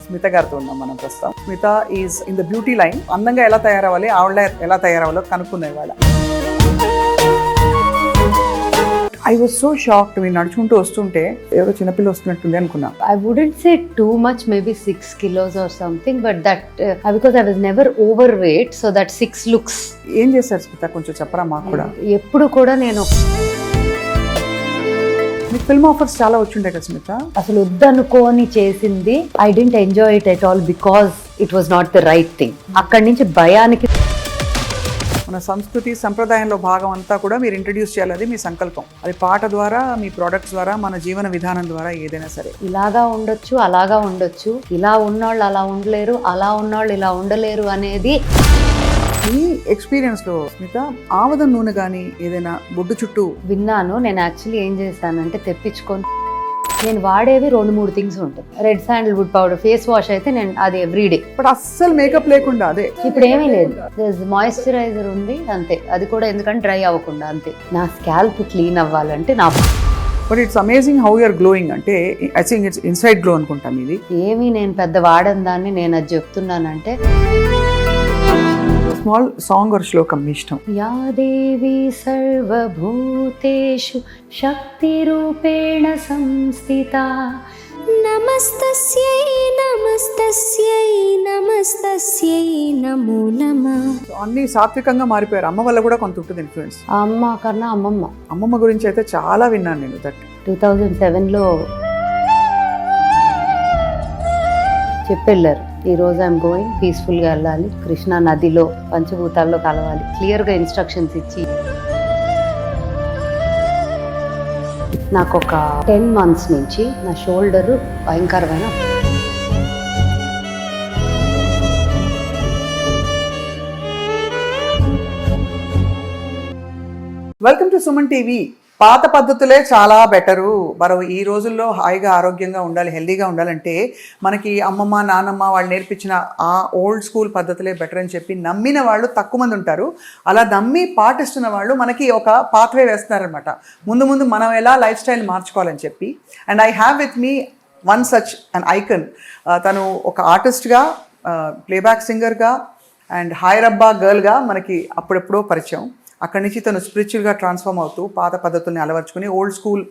స్మిత గారితో ఉన్నాం మనం ప్రస్తుతం. Smita is in the beauty line. అందంగా ఎలా తయారవ్వాలి, ఆవిడ ఎలా తయారవ్వాలో కనుక్కునే వాళ్ళ. I was so shocked. మీరు నడుచుకుంటూ వస్తుంటే ఎవరో చిన్నపిల్ల వస్తున్నట్టుంది అనుకున్నా. I wouldn't say too much, maybe 6 kilos or something, but that because I was never overweight, so that 6 looks. ఏం చేశారు స్మిత, కొంచెం చెప్పరా మాకు కూడా. ఎప్పుడు కూడా నేను మీకు ఫిల్మ్ ఆఫర్స్ చాలా వచ్చిండే కదా స్మిత. అసలు వద్దనుకోని చేసింది. I didn't enjoy it at all because it was not the right thing. అక్కడి నుంచి భయానికి మన సంస్కృతి సంప్రదాయంలో భాగం అంతా కూడా మీరు ఇంట్రడ్యూస్ చేయాలి, అది మీ సంకల్పం. అది పాట ద్వారా, మీ ప్రోడక్ట్స్ ద్వారా, మన జీవన విధానం ద్వారా, ఏదైనా సరే. ఇలాగా ఉండొచ్చు, అలాగా ఉండొచ్చు, ఇలా ఉన్నోళ్ళు అలా ఉండలేరు, అలా ఉన్నోళ్ళు ఇలా ఉండలేరు అనేది. ఈ ఎక్స్పీరియన్స్లో స్మిత ఆవదం నూనె కానీ ఏదైనా బొడ్డు చుట్టూ విన్నాను. నేను యాక్చువల్లీ ఏం చేశానంటే తెప్పించుకొని, నేను వాడేవి 2-3 థింగ్స్ ఉంటాయి. Red sandalwood powder, face wash అయితే నేను అది ఎవ్రీడే. బట్ అస్సలు మేకప్ లేకుండా అదే. ఇప్పుడు ఏమీ లేదు, మాయిశ్చరైజర్ ఉంది అంతే. అది కూడా ఎందుకంటే డ్రై అవ్వకుండా అంతే. నా స్కాల్ప్ క్లీన్ అవ్వాలంటే నా but it's amazing how you're glowing. అంటే I think it's inside glow అనుకుంటాం ఇది. ఏమీ నేను పెద్ద వాడని దాన్ని నేను అది చెప్తున్నానంటే. స్మాల్ సాంగ్ ఆర్ శ్లోకం మీ ఇష్టం. యా దేవి సర్వభూతేషు శక్తి రూపేణ సంస్థితా నమస్తస్యై నమస్తస్యై నమస్తస్యై నమో నమః. అన్ని సాత్వికంగా మారిపోయారు. అమ్మ వల్ల కూడా కొంత ఉంటుంది ఇన్ఫ్లుయెన్స్. అమ్మ కన్నా అమ్మమ్మ. అమ్మమ్మ గురించి అయితే చాలా విన్నాను నేను. దట్ 2007లో చెప్పెళ్ళారు, ఈరోజు ఐఎమ్ గోయింగ్, పీస్ఫుల్గా వెళ్ళాలి, కృష్ణా నదిలో పంచభూతాల్లో కలవాలి, క్లియర్గా ఇన్స్ట్రక్షన్స్ ఇచ్చి. నాకు ఒక 10 months నుంచి నా షోల్డరు భయంకరమైన. Welcome to Suman TV. పాత పద్ధతులే చాలా బెటరు. మనం ఈ రోజుల్లో హాయిగా ఆరోగ్యంగా ఉండాలి, హెల్దీగా ఉండాలంటే మనకి అమ్మమ్మ నాన్నమ్మ వాళ్ళు నేర్పించిన ఆ ఓల్డ్ స్కూల్ పద్ధతులే బెటర్ అని చెప్పి నమ్మిన వాళ్ళు తక్కువ మంది ఉంటారు. అలా నమ్మి పాటిస్తున్న వాళ్ళు మనకి ఒక పాత్వే వేస్తున్నారనమాట. ముందు ముందు మనం ఎలా లైఫ్ స్టైల్ మార్చుకోవాలని చెప్పి. And I have with me one such an icon. తను ఒక ఆర్టిస్ట్గా, ప్లేబ్యాక్ సింగర్గా అండ్ హైరబ్బా గర్ల్గా మనకి అప్పుడెప్పుడో పరిచయం. అక్కడి నుంచి తను స్పిరిచువల్గా ట్రాన్స్ఫార్మ్ అవుతూ పాత పద్ధతుల్ని అలవర్చుకుని ఓల్డ్ స్కూల్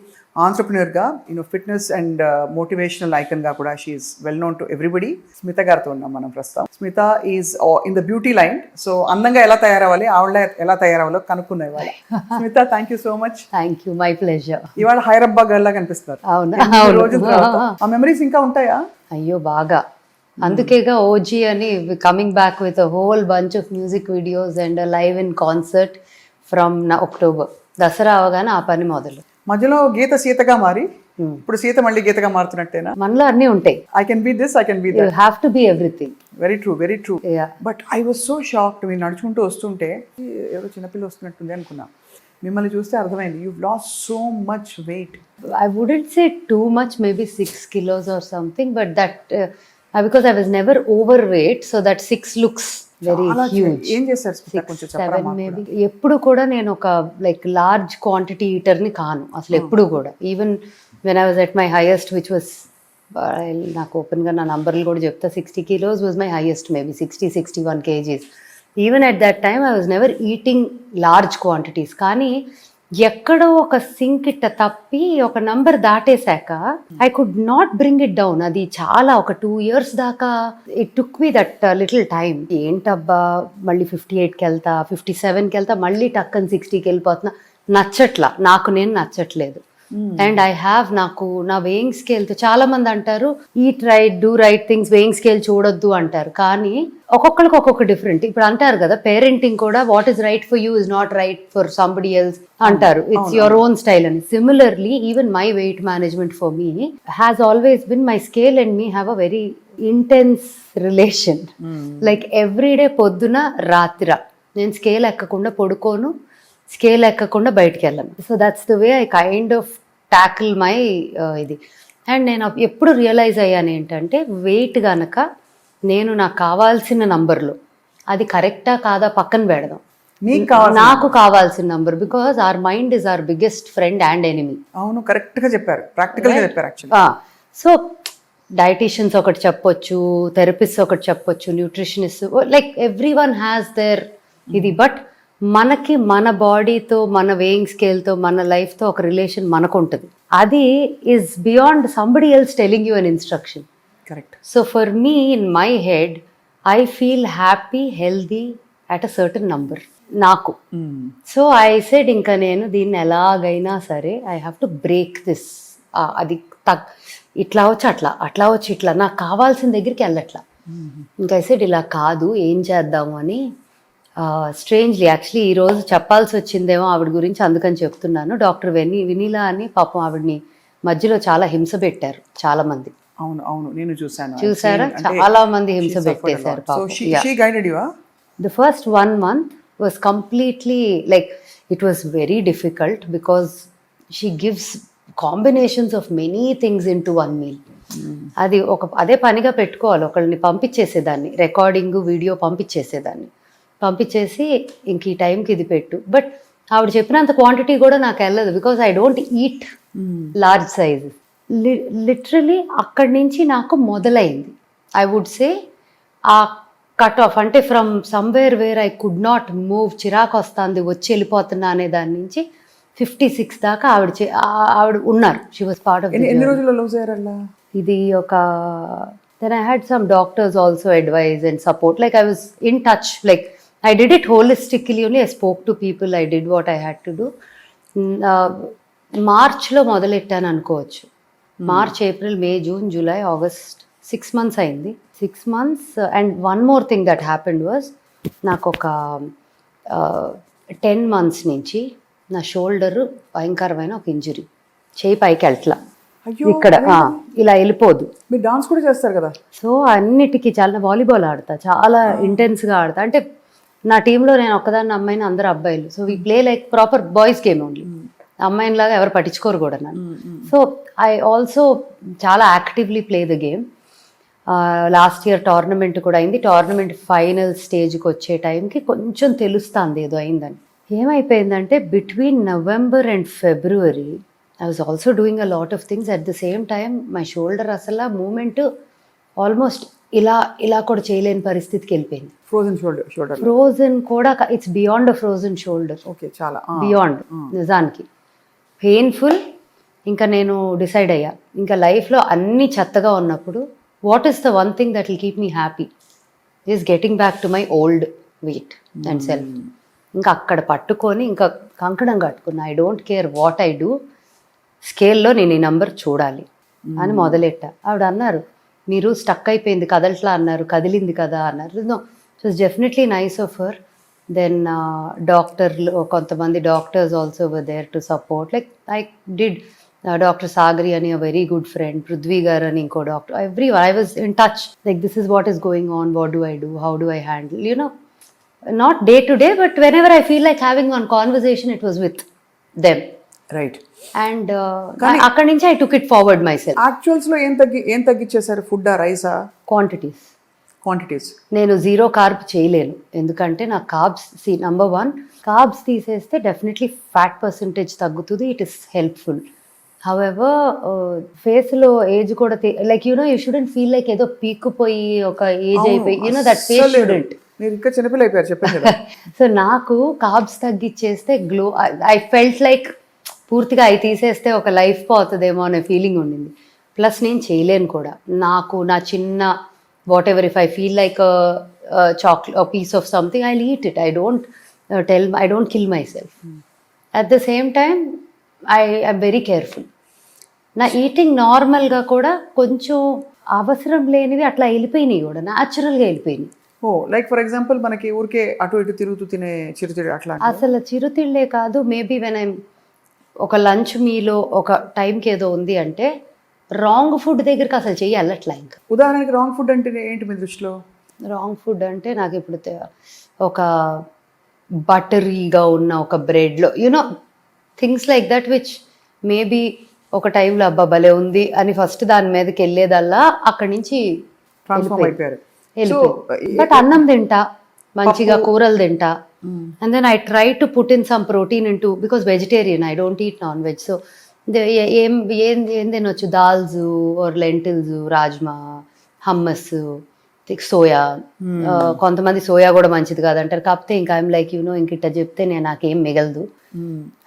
ఆంట్రప్రెన్యూర్గా, ఫిట్నెస్ అండ్ మోటివేషనల్ ఐకన్గా కూడా she is well known to everybody. Smita గారితో ఉన్నాం మనం ప్రస్తుతం. Smita is in the beauty line. So అందంగా ఎలా తయారవ్వాలి, ఆవిడ ఎలా తయారవ్వాలో కనుక్కునే వాళ్ళ. Smita, thank you so much. Thank you, my pleasure. ఇవాళ హైరబ్బా గర్ల్ లాగా కనిపిస్తున్నారు. అవును, ఆ మెమరీస్ ఇంకా ఉంటాయా? అయ్యో బాగా. అందుకేగా ఓజీ అని coming back with a whole bunch of music videos and live in concert from October. Dasara అవగానే ఆ పని మొదలు. మధ్యలో గీత సీతగా మారి ఇప్పుడు సీత మళ్ళీ గీతగా మారుతున్నట్టేనా? మనలో అన్నీ ఉంటాయి. I can be this, I can be that. You have to be everything. Very true, very true. But I was so shocked. మీరు నడుచుకుంటూ వస్తుంటే ఎవరో చిన్నపిల్ల వస్తున్నట్టుంది అనుకున్నా. మిమ్మల్ని చూస్తే అర్థమైంది, you lost so much weight. I wouldn't say too much, maybe 6 kilos or something, but that because I was never overweight, so that 6 looks very huge. ఏం చేశారు స్మిత, కొంచెం చెప్పరా 7 మాకు maybe. ఎప్పుడు కూడా నేను ఒక లైక్ లార్జ్ క్వాంటిటీ ఈటర్ని కాను అసలు ఎప్పుడు కూడా. Even when I was at my highest which was, నాకు ఓపెన్గా నా నంబర్లు కూడా చెప్తా, 60 kilos was my highest, maybe 60-61 kgs. Even at that time I was never eating large quantities. కానీ ఎక్కడో ఒక సింక్ ఇట్ట తప్పి ఒక నంబర్ దాటేశాక I could not bring it down. అది చాలా ఒక 2 years దాకా it took me that little time. ఏంటబ్బా మళ్ళీ 58కి వెళ్తా, 57కి వెళ్తా, మళ్ళీ టక్కని 60కి వెళ్ళిపోతున్నా. నచ్చట్లా, నాకు నేను నచ్చట్లేదు. అండ్ ఐ హ్యావ్, నాకు నా వేయింగ్ స్కేల్తో చాలా మంది అంటారు eat right, do right things, weighing scale చూడొద్దు అంటారు. కానీ ఒక్కొక్కరికి ఒక్కొక్క డిఫరెంట్. ఇప్పుడు అంటారు కదా పేరెంటింగ్ కూడా, what is right for you is not right for somebody else అంటారు. ఇట్స్ యువర్ ఓన్ స్టైల్ అని. Similarly even my weight management for me has always been, my scale and me have a very intense relation. Like everyday పొద్దున రాత్రి నేను scale ఎక్కకుండా పడుకోను, scale ఎక్కకుండా బయటికి వెళ్ళను. So that's the way I kind of tackle my ఇది. And నేను ఎప్పుడు realise అయ్యాను ఏంటంటే, వెయిట్ గనక నేను నాకు కావాల్సిన నంబర్లో, అది కరెక్టా కాదా పక్కన పెడదాం, నాకు కావాల్సిన number. Because our mind is our biggest friend and enemy. అవును, కరెక్ట్ గా చెప్పారు, ప్రాక్టికల్ గా చెప్పారు యాక్చువల్లీ. సో డైటీషియన్స్ ఒకటి చెప్పొచ్చు, థెరపిస్ట్ ఒకటి చెప్పొచ్చు, nutritionist, like every one has their ఇది. బట్ మనకి మన బాడీతో, మన వేయింగ్ స్కేల్తో, మన లైఫ్తో ఒక రిలేషన్ మనకు ఉంటుంది. అది is beyond somebody else telling you an instruction. Correct. So for me in my head I feel happy, healthy at a certain number నాకు. సో ఐ సెడ్ ఇంకా నేను దీన్ని ఎలాగైనా సరే I have to break this. అది ఇట్లా వచ్చి అట్లా, అట్లా వచ్చి ఇట్లా, నాకు కావాల్సిన దగ్గరికి వెళ్ళట్లా. ఇంకా ఐ సెడ్ ఇలా కాదు, ఏం చేద్దాము అని. స్ట్రేంజ్లీ యాక్చువల్లీ ఈరోజు చెప్పాల్సి వచ్చిందేమో ఆవిడ గురించి, అందుకని చెప్తున్నాను. డాక్టర్ వినీలా అని పాపం ఆవిడని మధ్యలో చాలా హింస పెట్టారు చాలా మంది. అవును అవును, నేను చూసారా, చాలా మంది హింస పెట్టేశారు. The first 1 month was completely like, it was very difficult because she gives combinations of many things into one meal. అది అదే పనిగా పెట్టుకోవాలి. ఒకళ్ళని పంపించేసేదాన్ని, రికార్డింగ్ వీడియో పంపించేసి ఇంక ఈ టైంకి ఇది పెట్టు. బట్ ఆవిడ చెప్పినంత క్వాంటిటీ కూడా నాకు వెళ్ళదు, because I don't eat large size. Literally అక్కడి నుంచి నాకు మొదలైంది. ఐ వుడ్ సే ఆ కట్ ఆఫ్ అంటే from somewhere where I could not move, చిరాకు వస్తుంది, వచ్చి వెళ్ళిపోతున్నా అనే దాని నుంచి 56 దాకా ఆవిడ ఉన్నారు. She was part of. ఎన్ని రోజుల్లో లూజ్ అయ్యారల్లా? ఇది ఒక then I had some doctors also advise and support. Like I was in touch, like I did it holistically only. I spoke to people, I did what I had to do. మార్చ్లో మొదలెట్టాను అనుకోవచ్చు. March, April, మే, June, July, August, 6 months అయింది. 6 months. And one more thing that happened was, నాకు ఒక 10 months నుంచి నా shoulder భయంకరమైన ఒక injury. చేయి పైకి వెళ్ళట్లా, ఇక్కడ ఇలా వెళ్ళిపోదు. మీరు డాన్స్ కూడా చేస్తారు కదా? సో అన్నిటికీ చాలా, వాలీబాల్ ఆడతా, చాలా ఇంటెన్స్గా ఆడతా. అంటే నా టీంలో నేను ఒక్కదాన్ని అమ్మాయిని, అందరూ అబ్బాయిలు. So we play like proper boys game only. అమ్మాయిలాగా ఎవరు పట్టించుకోరు కూడా నన్ను. సో ఐ ఆల్సో చాలా actively play the game. Last year tournament కూడా అయింది. టోర్నమెంట్ ఫైనల్ స్టేజ్కి వచ్చే టైంకి కొంచెం తెలుస్తుంది ఏదో అయిందని. ఏమైపోయిందంటే between November and February I was also doing a lot of things. At the same time my shoulder అసలు మూమెంట్ ఆల్మోస్ట్ ఇలా కూడా చేయలేని పరిస్థితికి వెళ్ళిపోయింది. ఫ్రోజన్ కూడా, it's beyond a frozen shoulder. Okay, చాలా బియాండ్ నిజానికి పెయిన్ఫుల్. ఇంకా నేను డిసైడ్ అయ్యా, ఇంకా లైఫ్లో అన్ని చెత్తగా ఉన్నప్పుడు what is the one thing that will keep me happy is getting back to my old weight and self. ఇంకా అక్కడ పట్టుకొని ఇంకా కంకణం కట్టుకున్నా. I don't care what I do, స్కేల్లో నేను ఈ నంబర్ చూడాలి అని మొదలెట్టా. ఆవిడ అన్నారు, మీరు స్టక్ అయిపోయింది, కదలట్లా అన్నారు, కదిలింది కదా అన్నారు. No, it was definitely nice of her. Then డాక్టర్లు, కొంతమంది doctors also were there to support. Like I did doctor Sagari అని a very good friend, Prithvi garu అని ఇంకో doctor, everyone I was in touch. Like this is what is going on, what do I do, how do I handle, you know, not day to day, but whenever I feel like having one conversation, it was with them. Right. And అక్కడి నుంచి I took it forward my self. Actuals లో ఏం తగ్గించేశారు? Food, రైసా? Quantities నేను 0 carb చేయలేను, ఎందుకంటే నాకు carbs, number 1 carbs తీసేస్తే డెఫినెట్లీ ఫ్యాట్ పర్సంటేజ్ తగ్గుతుంది. It is helpful. హౌఎవర్ ఫేస్లో ఏజ్ కూడా, like you know, you shouldn't feel like ఏదో పీక్కుపోయి ఒక ఏజ్ అయిపోయి, you know, that face student. మీరు ఇంకా చిన్నపిల్ల అయిపోయారు, చెప్పండి కదా. సో నాకు కార్బ్స్ తగ్గించేస్తే గ్లో, ఐ ఫెల్ట్ లైక్ పూర్తిగా అవి తీసేస్తే ఒక లైఫ్ పోతుందేమో అనే ఫీలింగ్ ఉండింది. ప్లస్ నేను చేయలేను కూడా. నాకు నా చిన్న whatever, if I feel like chocolate, piece of something, I eat it. I don't kill myself. At the same time I'm very careful. నా ఈటింగ్ నార్మల్గా కూడా కొంచెం అవసరం లేనివి అట్లా వెళ్ళిపోయినాయి, కూడా న్యాచురల్గా వెళ్ళిపోయినాయి. ఓ, లైక్ ఫర్ ఎగ్జాంపుల్ మనకి ఊరికే అటు ఇటు తిరుగుతూ తినే చిరుతిళ్ళు అట్లా? అసలు చిరుతిళ్ళే కాదు, మేబీ వెన్ ఐమ్ ఒక లంచ్ మీలో ఒక టైంకి ఏదో ఉంది అంటే రాంగ్ ఫుడ్ దగ్గరికి అసలు చెయ్యి వెళ్ళట్లా. ఇంకా ఉదాహరణకి రాంగ్ ఫుడ్ అంటే ఏంటి మీ దృష్టిలో? రాంగ్ ఫుడ్ అంటే నాకు ఇప్పుడు ఒక బటరీగా ఉన్న ఒక బ్రెడ్లో, you know, things like that which maybe ఒక టైంలో అబ్బా భలే ఉంది అని ఫస్ట్ దాని మీదకి వెళ్ళేదల్లా అక్కడి నుంచి ట్రాన్స్ఫార్మ్ అయిపోయారు. బట్ అన్నం తింటా, మంచిగా కూరలు తింటా. And then I try to put in some protein into, because vegetarian, I don't eat non-veg. So ఏం ఏం ఏం తినొచ్చు, dals or lentils, rajma, hummus, soya. కొంతమంది సోయా కూడా మంచిది కాదంటారు. కాకపోతే ఇంకా ఐమ్ లైక్ ఇంక ఇట్లా చెప్తే నేను నాకేం మిగలదు,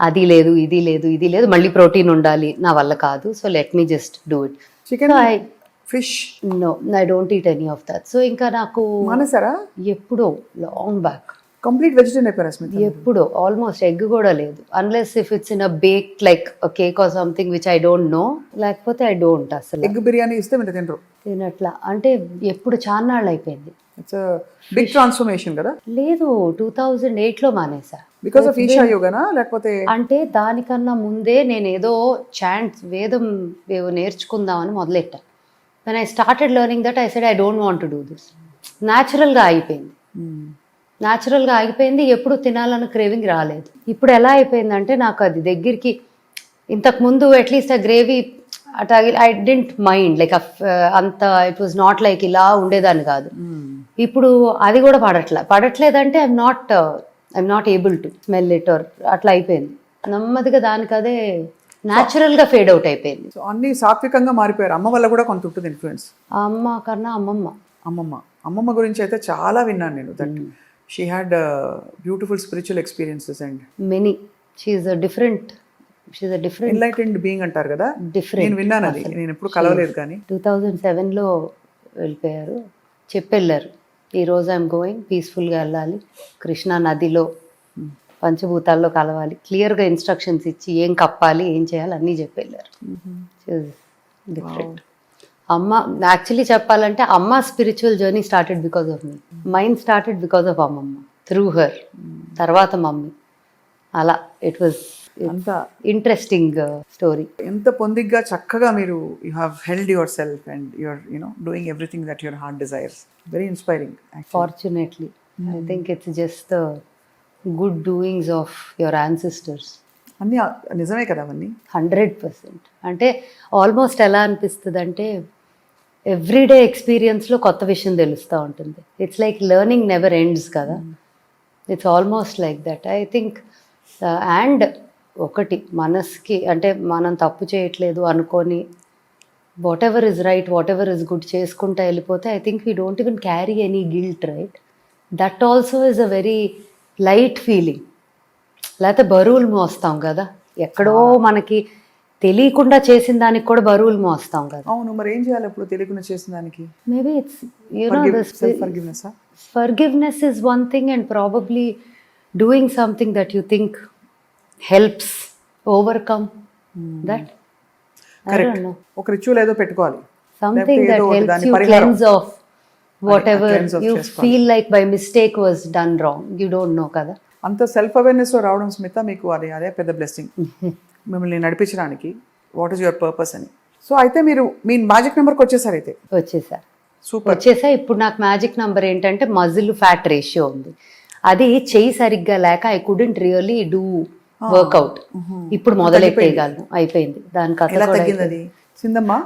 అది లేదు ఇది లేదు ఇది లేదు, మళ్ళీ ప్రోటీన్ ఉండాలి, నా వల్ల కాదు, so let me just do it. Chicken, fish no, I don't eat any of that. So ఇంకా నాకు మానేసారా? ఎప్పుడో లాంగ్ బ్యాక్, కంప్లీట్ వెజిటేరియన్ అయిపోయారా స్మిత? ఎప్పుడో. ఆల్మోస్ట్ ఎగ్ కూడా లేదు, unless if it's in a bake like cake or something which I don't know, లేకపోతే I don't. అసలు egg biryani ఇస్తే మీరు తినరు? తినట్లా అంటే ఎప్పుడు చాన్నాళ్ళు అయిపోయింది. ఇట్స్ బిగ్ ట్రాన్స్ఫర్మేషన్ కదా. లేదు, 2008లో మానేసా. బికాస్ ఆఫ్ ఈషా యోగానా లేకపోతే? అంటే దానికన్నా ముందే నేను ఏదో వేదం నేర్చుకుందామని మొదలెట్టా. When I started learning that I said I don't want to do this. న్యాచురల్గా ఆగిపోయింది, న్యాచురల్గా ఆగిపోయింది. ఎప్పుడు తినాలన్న క్రేవింగ్ రాలేదు. ఇప్పుడు ఎలా అయిపోయిందంటే నాకు అది దగ్గరికి, ఇంతకుముందు అట్లీస్ట్ ఆ gravy at I didn't mind like అంత, ఇట్ వాజ్ నాట్ లైక్ ఇలా ఉండేదాన్ని కాదు. ఇప్పుడు అది కూడా పడట్లేదంటే I'm not able to smell it or అట్లా అయిపోయింది. నెమ్మదిగా దానికి అదే న్యాచురల్గా ఫేడ్ అవుట్ అయిపోయింది. సో అన్ని సాత్వికంగా మారిపోయారు. అమ్మ వల్ల కూడా కొంత ఉంటుంది ఇన్ఫ్లుయెన్స్. అమ్మ కన్నా అమ్మమ్మ గురించి అయితే చాలా విన్నాను నేను. That she had beautiful spiritual experiences and many. She a different enlightened being అంటారు కదా, డిఫరెంట్. నేను విన్నాను అది, నేను ఎప్పుడు కలవలేదు. కానీ 2007లో వెళ్ళిపోయారు, చెప్పెళ్ళారు ఈరోజు ఐఎమ్ గోయింగ్, పీస్ఫుల్గా వెళ్ళాలి, కృష్ణా నదిలో పంచభూతాల్లో కలవాలి, క్లియర్గా ఇన్స్ట్రక్షన్స్ ఇచ్చి ఏం కప్పాలి ఏం చేయాలి అన్నీ చెప్పెళ్ళారు. డిఫరెంట్. అమ్మ యాక్చువల్లీ చెప్పాలంటే అమ్మ spiritual journey started because of me, mind started because of అమ్మమ్మ, త్రూ హర్, తర్వాత మమ్మీ. అలా ఇట్ వాజ్ అంత ఇంట్రెస్టింగ్ స్టోరీ. ఎంత పొందిగ్గా చక్కగా మీరు you have held your self and your doing everything that your heart desires. Very inspiring. Fortunately I think it's just the good doings of your ancestors. అన్నీ నిజమే కదా అవన్నీ. 100%. అంటే ఆల్మోస్ట్ ఎలా అనిపిస్తుంది అంటే ఎవ్రీడే ఎక్స్పీరియన్స్లో కొత్త విషయం తెలుస్తూ ఉంటుంది. It's like learning never ends కదా. It's almost like that I think. And ఒకటి మనస్కి అంటే మనం తప్పు చేయట్లేదు అనుకొని whatever is right, whatever is good చేసుకుంటూ వెళ్ళిపోతే I think we don't even carry any guilt, right? That also is a very light feeling. లేకపోతే బరువులు మోస్తాం కదా, ఎక్కడో మనకి తెలియకుండా చేసిన దానికి కూడా బరువులు మోస్తాం కదా. అవును, మరి ఏం చేయాలి ఇప్పుడు తెలియకుండా చేసిన దానికి? Maybe it's forgiveness is one thing, and probably doing something that you think helps overcome that. I don't know. ఒక రిచువల్ ఏదో పెట్టుకోవాలి, Something that helps you cleanse off whatever you feel like by mistake was done wrong. You don't know కదా. అంత self awareness లో రావడం స్మిత మీకు అదే పెద్ద బ్లెస్సింగ్ మిమ్మల్ని నడిపించడానికి. వాట్ ఈస్ యువర్ పర్పస్ అని. సో అయితే మీరు మీ మ్యాజిక్ నెంబర్కి వచ్చేసారు. అయితే వచ్చేసా. సూపర్. ఇప్పుడు నాకు మ్యాజిక్ నెంబర్ ఏంటంటే మజిల్ ఫ్యాట్ రేషియో ఉంది. అది చెయ్యి సరిగ్గా లేక I couldn't really do workout. ఇప్పుడు మొదలెట్టేయగలను, అయిపోయింది. దాని కథ ఎలా తగ్గింది అది సిందమ్మా?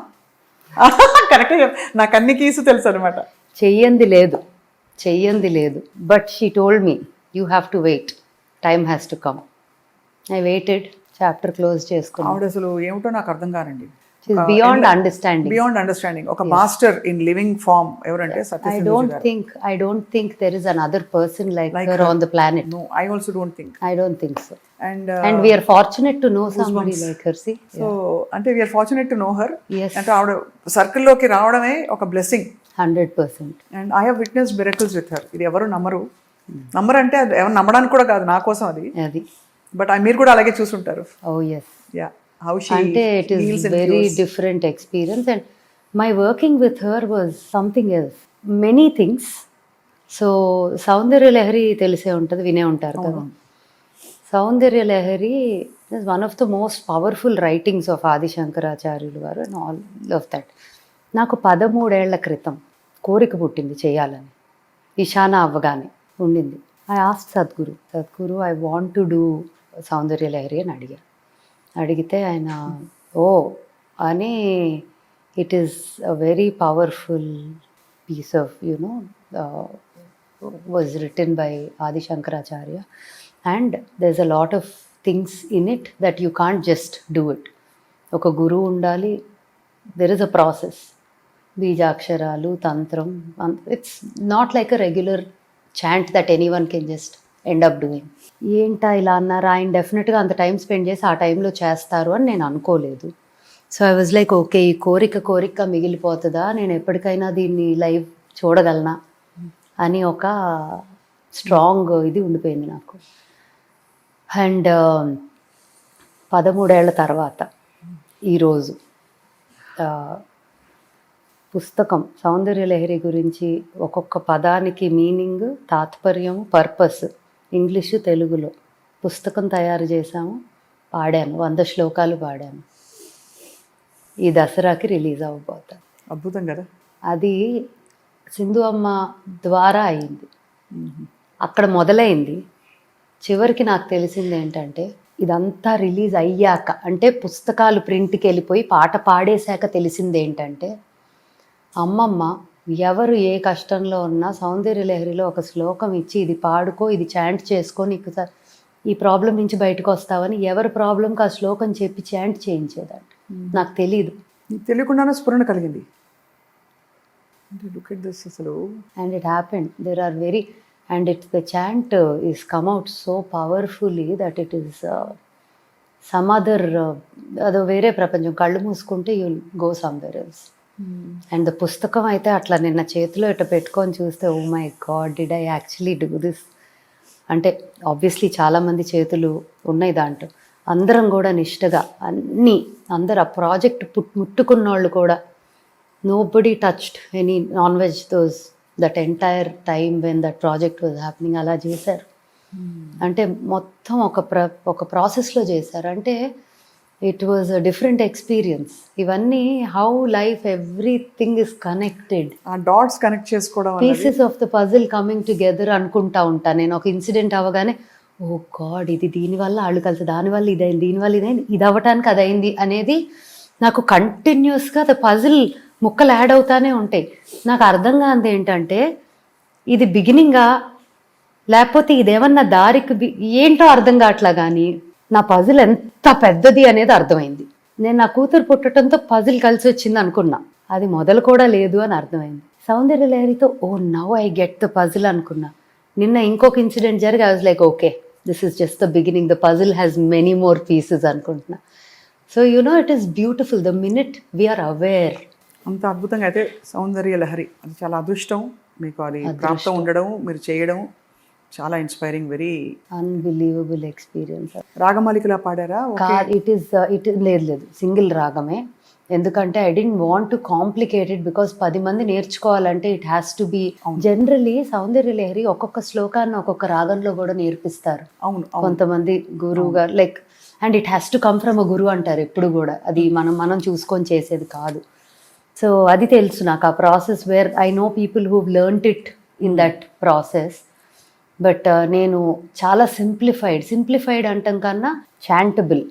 కరెక్ట్, నాకు అన్ని కీసు తెలుసు అనమాట. చెయ్యంది లేదు. But she told me you have to wait, time has to come. I waited, chapter close చేసుకున్నాను. ఆవిడ అసలు ఏమిటో నాకు అర్థం కానండి. Beyond understanding. ఒక మాస్టర్ ఇన్ లివింగ్ ఫార్మ్ ఎవరంటే I don't think there is another person like her on the planet. No, I also don't think. I don't think so. And we are fortunate to know somebody like her. See, so అంటే we are fortunate to know her. Yes. అంటే ఆవిడ circle లోకి రావడమే ఒక blessing. 100%. And I have witnessed miracles with her. ఇది ఎవరు నమ్మరు అంటే అది ఎవరు నమ్మడానికి కూడా కాదు, నా కోసం అది. బట్ మీరు కూడా అలాగే చూసుంటారు. Oh yes. Yeah. How she అంటే it is very different experience, and my working with her was something else. Many things. So సౌందర్య లహరి తెలిసే ఉంటుంది, వినే ఉంటారు కదా. సౌందర్య Lahari is one of the most powerful writings of ఆది శంకరాచార్యులు గారు and all of that. నాకు 13 ఏళ్ల క్రితం కోరిక పుట్టింది చేయాలని. ఈశాన అవ్వగానే ఉండింది. I asked Sadhguru I want to do సౌందర్య లహరి అని అడిగితే ఆయన అని it is a very powerful piece of was written by Adi Shankaracharya, and there is a lot of things in it that you can't just do it. ఒక గురువు ఉండాలి. There is a process. బీజాక్షరాలు, తంత్రం, it's not like a regular chant that anyone can just end up doing. ఏంటా ఇలా అన్నారు, ఆయన డెఫినెట్గా అంత టైం స్పెండ్ చేసి ఆ టైంలో చేస్తారు అని నేను అనుకోలేదు. So I was like okay, ఈ కోరిక మిగిలిపోతుందా, నేను ఎప్పటికైనా దీన్ని లైవ్ చూడగలనా అని ఒక స్ట్రాంగ్ ఇది ఉండిపోయింది నాకు. అండ్ 13 ఏళ్ల తర్వాత ఈరోజు పుస్తకం సౌందర్యలహరి గురించి ఒక్కొక్క పదానికి మీనింగ్, తాత్పర్యం, పర్పస్ ఇంగ్లీషు తెలుగులో పుస్తకం తయారు చేశాము, పాడాను, 100 శ్లోకాలు పాడాను. ఈ దసరాకి రిలీజ్ అవ్వబోతాను. అద్భుతం కదా. అది సింధు అమ్మ ద్వారా అయింది, అక్కడ మొదలైంది. చివరికి నాకు తెలిసింది ఏంటంటే ఇదంతా రిలీజ్ అయ్యాక, అంటే పుస్తకాలు ప్రింట్కి వెళ్ళిపోయి పాట పాడేశాక తెలిసింది ఏంటంటే అమ్మమ్మ ఎవరు ఏ కష్టంలో ఉన్నా సౌందర్యలహరిలో ఒక శ్లోకం ఇచ్చి ఇది పాడుకో, ఇది చాంట్ చేసుకో, నీకు ఈ ప్రాబ్లం నుంచి బయటకు వస్తావని ఎవరి ప్రాబ్లంకి ఆ శ్లోకం చెప్పి చాంట్ చేయించేదంట. నాకు తెలీదు, తెలియకుండానే స్ఫురణ కలిగింది. అసలు and it happened. There are very and the chant is come out so powerfully that it is some other అదో వేరే ప్రపంచం. కళ్ళు మూసుకుంటే you go somewhere else. And the పుస్తకం అయితే అట్లా నిన్న చేతిలో ఇట్లా పెట్టుకొని చూస్తే oh my god, did I actually do this. అంటే ఆబ్వియస్లీ చాలామంది చేతులు ఉన్నాయి దాంట్లో, అందరం కూడా నిష్టగా అందరు ఆ ప్రాజెక్ట్ ముట్టుకున్న వాళ్ళు కూడా nobody touched any non-veg that entire time when that project was happening. అలా చేశారు. అంటే మొత్తం ఒక ప్రాసెస్లో చేశారు. అంటే it was a different experience. ఇవన్నీ how life everything is connected, ఆ డాట్స్ కనెక్ట్ చేసుకోవడం, pieces of the puzzle coming together అనుకుంటా ఉంటాను నేను. ఒక ఇన్సిడెంట్ అవ్వగానే ఓ గాడ్, ఇది దీనివల్ల వాళ్ళు కలిసి, దానివల్ల ఇదైంది, దీనివల్ల ఇదైంది, ఇది అవ్వటానికి అదైంది అనేది నాకు కంటిన్యూస్గా ద పజిల్ ముక్కలు యాడ్ అవుతానే ఉంటాయి. నాకు అర్థం కానిది ఏంటంటే ఇది బిగినింగా లేకపోతే ఇదేమన్నా దారికి ఏంటో అర్థం కావట్లా, కానీ నా పజిల్ ఎంత పెద్దది అనేది అర్థమైంది. నేను నా కూతురు పుట్టడంతో పజిల్ కలిసి వచ్చింది అనుకున్నా, అది మొదలు కూడా లేదు అని అర్థమైంది. సౌందర్యలహరితో oh now I get the puzzle అనుకున్నా. నిన్న ఇంకొక ఇన్సిడెంట్ జరిగి I was like okay, this is just the beginning, the puzzle has many more pieces అనుకుంటున్నా. So it is beautiful the minute we're aware. అంత అద్భుతంగా అయితే సౌందర్యలహరి అది చాలా అదృష్టం మీకు, అది ప్రాప్తం ఉండడం, మీరు చేయడం చాలా ఇన్స్పైరింగ్, వెరీ అన్బిలీవబుల్ ఎక్స్పీరియన్స్. రాగమాలికలా పాడారా? ఇట్ లేదు సింగిల్ రాగమే. ఎందుకంటే I don't want to complicate it, because 10 మంది నేర్చుకోవాలంటే it has to be. Generally Saundaryalahari ఒక్కొక్క శ్లోకాన్ని ఒక్కొక్క రాగంలో కూడా నేర్పిస్తారు. అవును, కొంతమంది గురువు గారు like, and it has to come from a గురువు అంటారు ఎప్పుడు కూడా, అది మనం చూసుకొని చేసేది కాదు. సో అది తెలుసు నాకు, ఆ process where I know people who learned it in that process. But నేను చాలా సింప్లిఫైడ్ అంటాం కన్నా చాంటబుల్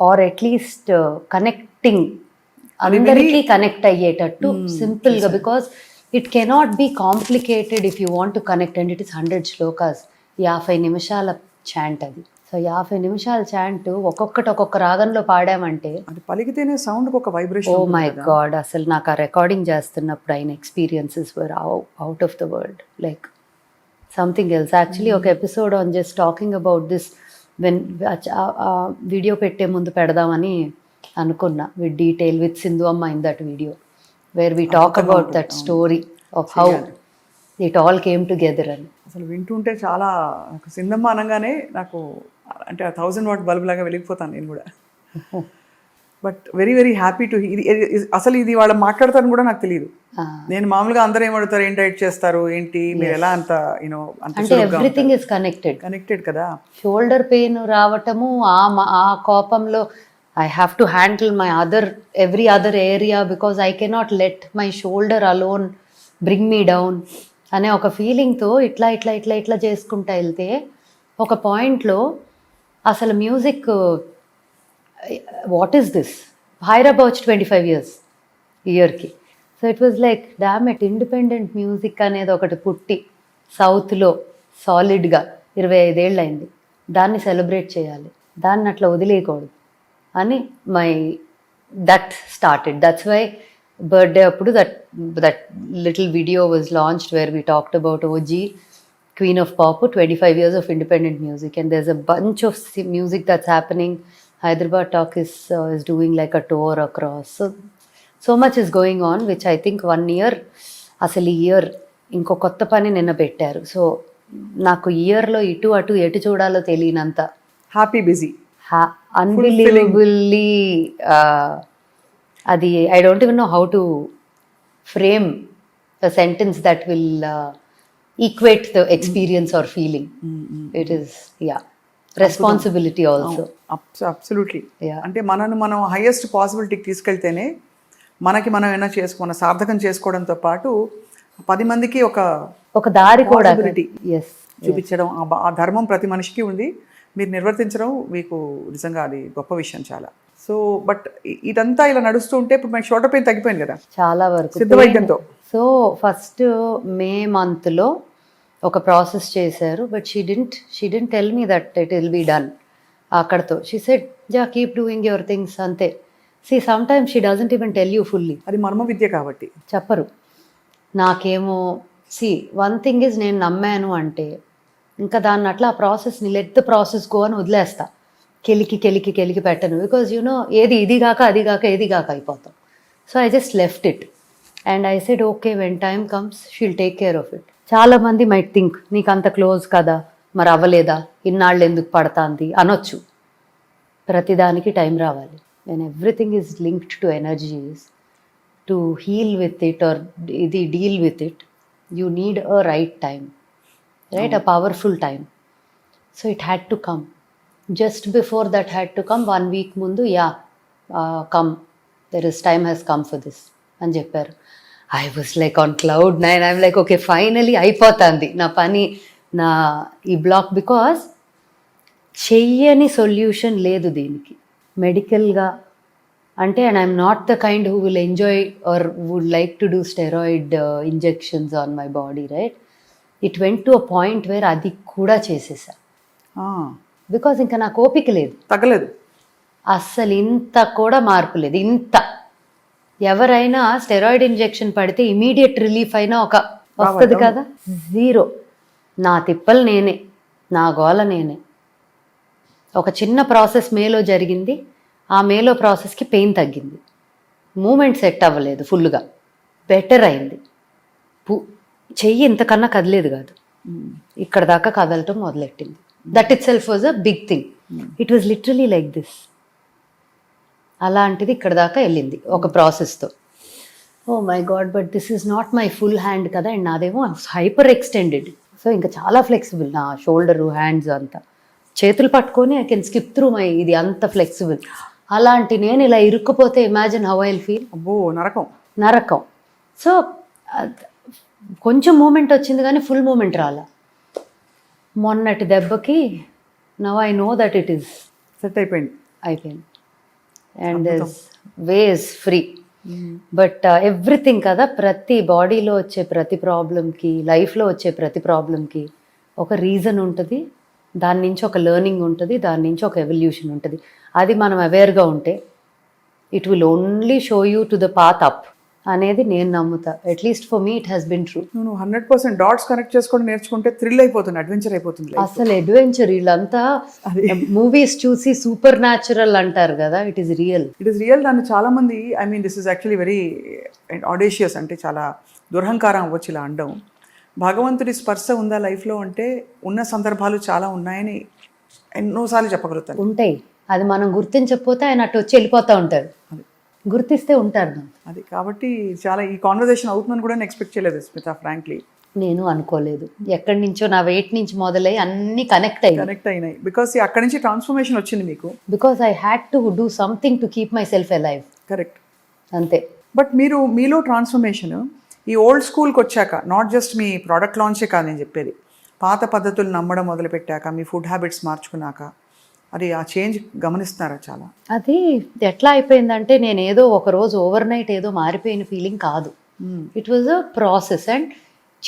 ఆర్ అట్లీస్ట్ కనెక్టింగ్, అందరికీ కనెక్ట్ అయ్యేటట్టు సింపుల్గా, because it cannot be complicated if you want to connect. And it is 100 shlokas, 50 నిమిషాల chant అది. So 50 నిమిషాల చాంట్ ఒక్కొక్క రాగంలో పాడామంటే అది పలికితేనే సౌండ్కి ఒక వైబ్రేషన్. ఓ మై గాడ్, అసలు నాకు ఆ రికార్డింగ్ చేస్తున్నప్పుడు అయిన experiences were out of the world, like something else. Actually ఒక episode on just talking about this when video పెట్టే ముందు పెడదామని అనుకున్నా, విత్ డీటెయిల్ విత్ సింధు అమ్మ in that video where we talk about that story of how it all came together అని. అసలు వింటుంటే చాలా సింధమ్మ అనగానే నాకు అంటే 1000 వాట్ బల్బ్ లాగా వెలిగిపోతాను నేను కూడా. But very very happy to. అసలు ఇది వాళ్ళు మాట్లాడతారని కూడా నాకు తెలియదు. నేను మామూలుగా అందరూ ఏమడుతారు, ఏం డైట్ చేస్తారు ఏంటి, మీరు ఎలా అంత అంటే ఎవ్రీథింగ్ ఇస్ కనెక్టెడ్ కదా. షోల్డర్ పెయిన్ రావటము, ఆ కోపంలో I have to handle my every other area because I cannot let my shoulder alone bring me down అనే ఒక ఫీలింగ్తో ఇట్లా చేసుకుంటా వెళ్తే ఒక పాయింట్లో అసలు music what is this, Hyderabad వచ్చి 25 years ఇయర్కి. So it was like damn it, independent music అనేది ఒకటి పుట్టి సౌత్లో సాలిడ్గా 25 ఏళ్ళు అయింది, దాన్ని సెలబ్రేట్ చేయాలి, దాన్ని అట్లా వదిలేయకూడదు అని my that started. That's why birthday appudu that little video was launched where we talked about OG Queen of Pop, 25 years of independent music, and there's a bunch of music that's happening. Hyderabad Talk is doing like a tour across. So much is going on, which I think 1 year అసలు ఈ year ఇంకో కొత్త పని నిన్న పెట్టారు. So నాకు ఇయర్లో ఇటు అటు ఎటు చూడాలో తెలియనంత హ్యాపీ బిజీ. అన్బిలీవబుల్లీ అది I don't even know how to frame a sentence that will equate the experience or feeling. It is, yeah, responsibility also. Absolutely. Yeah. అంటే మనం హైయెస్ట్ పాసిబిలిటీకి తీసుకెళ్తేనే మనకి మనం ఏమైనా చేసుకున్న సార్థకం చేసుకోవడంతో పాటు 10 మందికి ఒక దారి కూడా possibility yes చూపించడం, ఆ ధర్మం ప్రతి మనిషికి ఉంది. మీరు నిర్వర్తించడం మీకు నిజంగా అది గొప్ప విషయం చాలా. సో బట్ ఇదంతా ఇలా నడుస్తూ ఉంటే ఇప్పుడు మనకి షోల్డర్ పెయిన్ తగ్గిపోయింది కదా చాలా వరకు సిద్ధ వైద్యంతో. సో ఫస్ట్ మే మంత్లో ఒక ప్రాసెస్ చేశారు, but she didn't tell me that it will be done అక్కడతో. She said just keep doing your things అంతే. See sometimes she doesn't even tell you fully. అది మర్మ విద్య కాబట్టి చెప్పరు. నాకేమో వన్ థింగ్ ఇస్ నేను నమ్మాను అంటే ఇంకా దాన్ని అట్లా ఆ ప్రాసెస్ని లెట్ ద ప్రాసెస్ గో అని వదిలేస్తా. కెలికి పెట్టను. బికాజ్ యూనో ఏది ఇది కాక అది కాక ఏది కాక అయిపోతాం. So I just left it and I said okay when time comes she'll take care of it. చాలామంది మైట్ థింక్ నీకు అంత క్లోజ్ కదా మరి అవ్వలేదా, ఇన్నాళ్ళు ఎందుకు పడతాంది అనొచ్చు. ప్రతిదానికి టైం రావాలి. When everything is linked to energies to heal with it or ఇది deal with it you need a right time, right, a powerful time. So it had to come. Just before that had to come, 1 week mundu, come, there is time has come for this అని చెప్పారు. I was like on cloud 9. I'm like okay finally అయిపోతుంది నా పని, నా ఈ black. Because చెయ్యని solution లేదు దీనికి మెడికల్గా అంటే. And I'm not the kind who will enjoy or would like to do steroid injections on my body, right. It went to a point where అది కూడా చేసేసా. బికాజ్ ఇంకా నాకు ఓపిక లేదు, తగ్గలేదు అస్సలు. ఇంత కూడా మార్పు లేదు. ఇంత ఎవరైనా స్టెరాయిడ్ ఇంజెక్షన్ పడితే ఇమీడియట్ రిలీఫ్ అయినా ఒక వస్తుంది కదా, జీరో. నా తిప్పలు నేనే, నా గోల నేనే. ఒక చిన్న ప్రాసెస్ మేలో జరిగింది, ఆ మేలో ప్రాసెస్కి పెయిన్ తగ్గింది, మూమెంట్ సెట్ అవ్వలేదు, ఫుల్గా బెటర్ అయింది. చెయ్యి ఇంతకన్నా కదలేదు కాదు, ఇక్కడ దాకా కదలటం మొదలెట్టింది. That itself was a big thing. It was literally like this. అలాంటిది ఇక్కడ దాకా వెళ్ళింది ఒక ప్రాసెస్తో. Oh my God, but this is not my full hand కదా. అండ్ నాదేమో హైపర్ ఎక్స్టెండెడ్. సో ఇంకా చాలా ఫ్లెక్సిబుల్ నా షోల్డరు, హ్యాండ్స్ అంతా. చేతులు పట్టుకొని I can skip through my ఇది అంత ఫ్లెక్సిబుల్. అలాంటి నేను ఇలా ఇరుక్కుపోతే imagine how I will feel. అబ్బో నరకం. సో కొంచెం మూమెంట్ వచ్చింది కానీ ఫుల్ మూమెంట్ రాలా. మొన్నటి దెబ్బకి now I know that it is set అయిపోయింది. And ways free. But everything కదా, ప్రతి బాడీలో వచ్చే ప్రతి ప్రాబ్లంకి, లైఫ్లో వచ్చే ప్రతి ప్రాబ్లంకి ఒక రీజన్ ఉంటుంది, దాని నుంచి ఒక లెర్నింగ్ ఉంటుంది, దాని నుంచి ఒక ఎవల్యూషన్ ఉంటుంది. అది మనం అవేర్గా ఉంటే it will only show you to the path up అనేది నేను నమ్ముతా. At least for me it has been true. నువ్వు 100% డాట్స్ కనెక్ట్ చేసుకొని నేర్చుకుంటే థ్రిల్ అయిపోతుంది, అడ్వెంచర్ అయిపోతుంది. అసలు అడ్వెంచర్ వీళ్ళంతా మూవీస్ చూసి సూపర్ న్యాచురల్ అంటారు కదా, ఇట్ ఈస్ రియల్. దాన్ని చాలా మంది I mean this is actually very audacious, అంటే చాలా దురహంకారం అవ్వచ్చు ఇలా అనడం. భగవంతుడి స్పర్శ ఉందా లైఫ్లో అంటే ఉన్న సందర్భాలు చాలా ఉన్నాయని ఎన్నోసార్లు చెప్పగలుగుతాను. ఉంటాయి, అది మనం గుర్తించకపోతే ఆయన అటు వచ్చి వెళ్ళిపోతూ ఉంటారు, గుర్తిస్తే ఉంటారు. అది కాబట్టి చాలా ఈ కాన్వర్సేషన్ అవుతుందని కూడా నేను ఎక్స్పెక్ట్ చేయలేదు స్మిత, ఫ్రాంక్లీ. నేను అనుకోలేదు. ఎక్కడి నుంచో నా వెయిట్ నుంచి మొదలై అన్ని కనెక్ట్ అయినాయి. బికాస్ అక్కడి నుంచి ట్రాన్స్ఫర్మేషన్ వచ్చింది మీకు. Because I had to do something to keep my self alive. Correct, అంతే. బట్ మీలో ట్రాన్స్ఫర్మేషన్ ఈ ఓల్డ్ స్కూల్కి వచ్చాక, నాట్ జస్ట్ మీ ప్రోడక్ట్ లాంచే కాదు నేను చెప్పేది, పాత పద్ధతులు నమ్మడం మొదలుపెట్టాక, మీ ఫుడ్ హ్యాబిట్స్ మార్చుకున్నాక, అది ఆ చేంజ్ గమనిస్తున్నారా చాలా? అది ఎట్లా అయిపోయిందంటే నేను ఏదో ఒకరోజు ఓవర్ నైట్ ఏదో మారిపోయిన ఫీలింగ్ కాదు. It was a process. And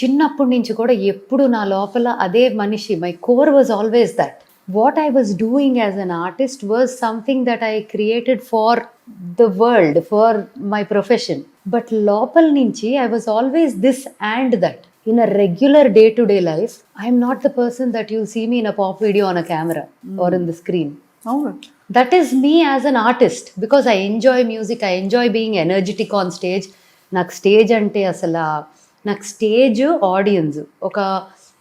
చిన్నప్పటి నుంచి కూడా ఎప్పుడు నా లోపల అదే మనిషి, my core was always that. what I was doing as an artist was something that I created for the world, for my profession. But lopal nunchi I was always this and that. In a regular day-to-day life, I am not the person that you'll see me in a pop video on a camera or in the screen. అవును. That is me as an artist, because I enjoy music, I enjoy being energetic on stage. నాకు stage అంటే అసలు నాకు stage audience ఒక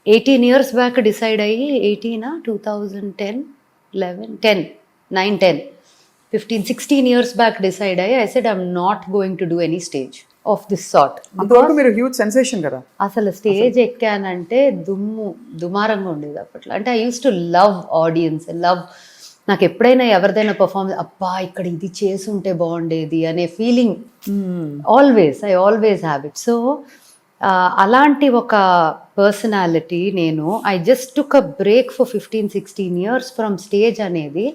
18 years back decide అయ్యి 2010 15-16 years back decide అయ్యి I said I'm not going to do any stage of this sort. అంతవరకు మీరు huge sensation కదా. అసలు స్టేజ్ ఎక్కానంటే దుమారంగా ఉండేది అప్పట్లో. అంటే I use to love audience, love. నాకు ఎప్పుడైనా ఎవరిదైనా పర్ఫార్మెన్స్ అబ్బా ఇక్కడ ఇది చేసుంటే బాగుండేది అనే feeling I always have it. So అలాంటి ఒక పర్సనాలిటీ నేను. I just took a break for 15-16 years from stage అనేది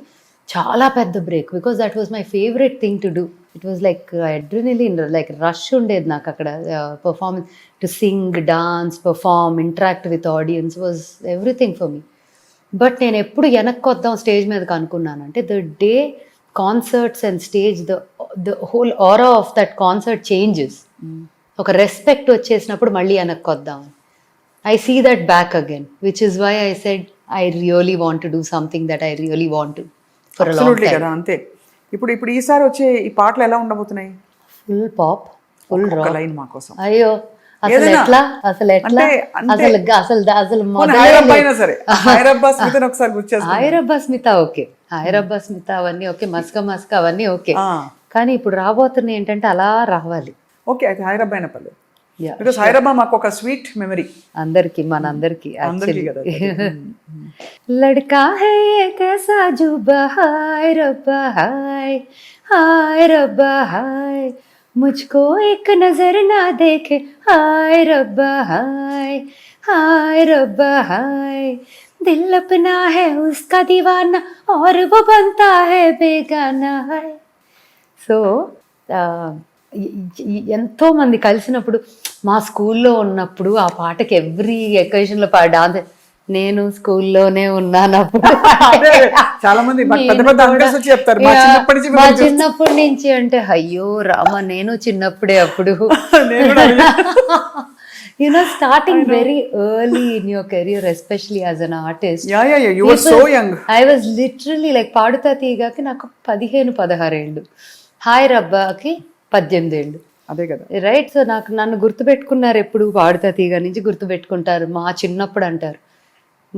చాలా పెద్ద break, because that was my favourite thing to do. It was like adrenaline, like rush ఉండేది నాకు అక్కడ. Performance, to sing, dance, perform, interact with audience was everything for me. But నేను ఎప్పుడు వెనక్కి వద్దాం స్టేజ్ మీదకి అనుకున్నానంటే the day concerts and stage, the whole aura of that concert changes. ఒక రెస్పెక్ట్ వచ్చేసినప్పుడు మళ్ళీ వెనక్కి వద్దాం. I see that back again, which is why I said I really want to do something that I really want to for a long time. కదా అంతే. ఇప్పుడు ఈసారి వచ్చే ఈ పాటలు ఎలా ఉండబోతున్నాయి? Full pop, full rock. Line మా కోసం. అయ్యో అసలు ఎట్లా అసలు హైరబ్బా స్మిత ఓకే, హైరబ్బా స్మిత అవన్నీ ఓకే, మస్క మస్క అవన్నీ ఓకే. కానీ ఇప్పుడు రాబోతున్నాయి ఏంటంటే అలా రావాలి. ఓకే, అయితే హైరబ్బా అయిన పర్లేదు. బికాస్ హైరబ్బా మాకు ఒక స్వీట్ మెమరీ అందరికి, మనందరికి. లడ్కా హై కైసా జుబా హాయ్ రబ్బా హాయ్, హాయ్ రబ్బా హాయ్, मुझको एक नजर ना देखे, हाय रब्बा हाय, हाय रब्बा हाय, दिल अपना है उसका दीवाना और वो बनता है बेगाना है. సో ఎంతో మంది కలిసినప్పుడు, మా స్కూల్లో ఉన్నప్పుడు ఆ పాటకి ఎవ్రీ ఎకేషన్లో డాన్స్. నేను స్కూల్లోనే ఉన్నాను అప్పుడు. చాలా మంది చెప్తారు మా చిన్నప్పటి నుంచి. అంటే అయ్యో రామ, నేను చిన్నప్పుడే అప్పుడు. You know, starting very early in your career, especially as an artist. Yeah, you were so young. I was literally like పాడుతా తీగకి నాకు 15-16 ఏళ్ళు, హాయ్ రబ్బాకి 18 ఏళ్ళు. అదే కదా, రైట్. సో నన్ను గుర్తుపెట్టుకున్నారు ఎప్పుడు, పాడుతా తీగ నుంచి గుర్తుపెట్టుకుంటారు. మా చిన్నప్పుడు అంటారు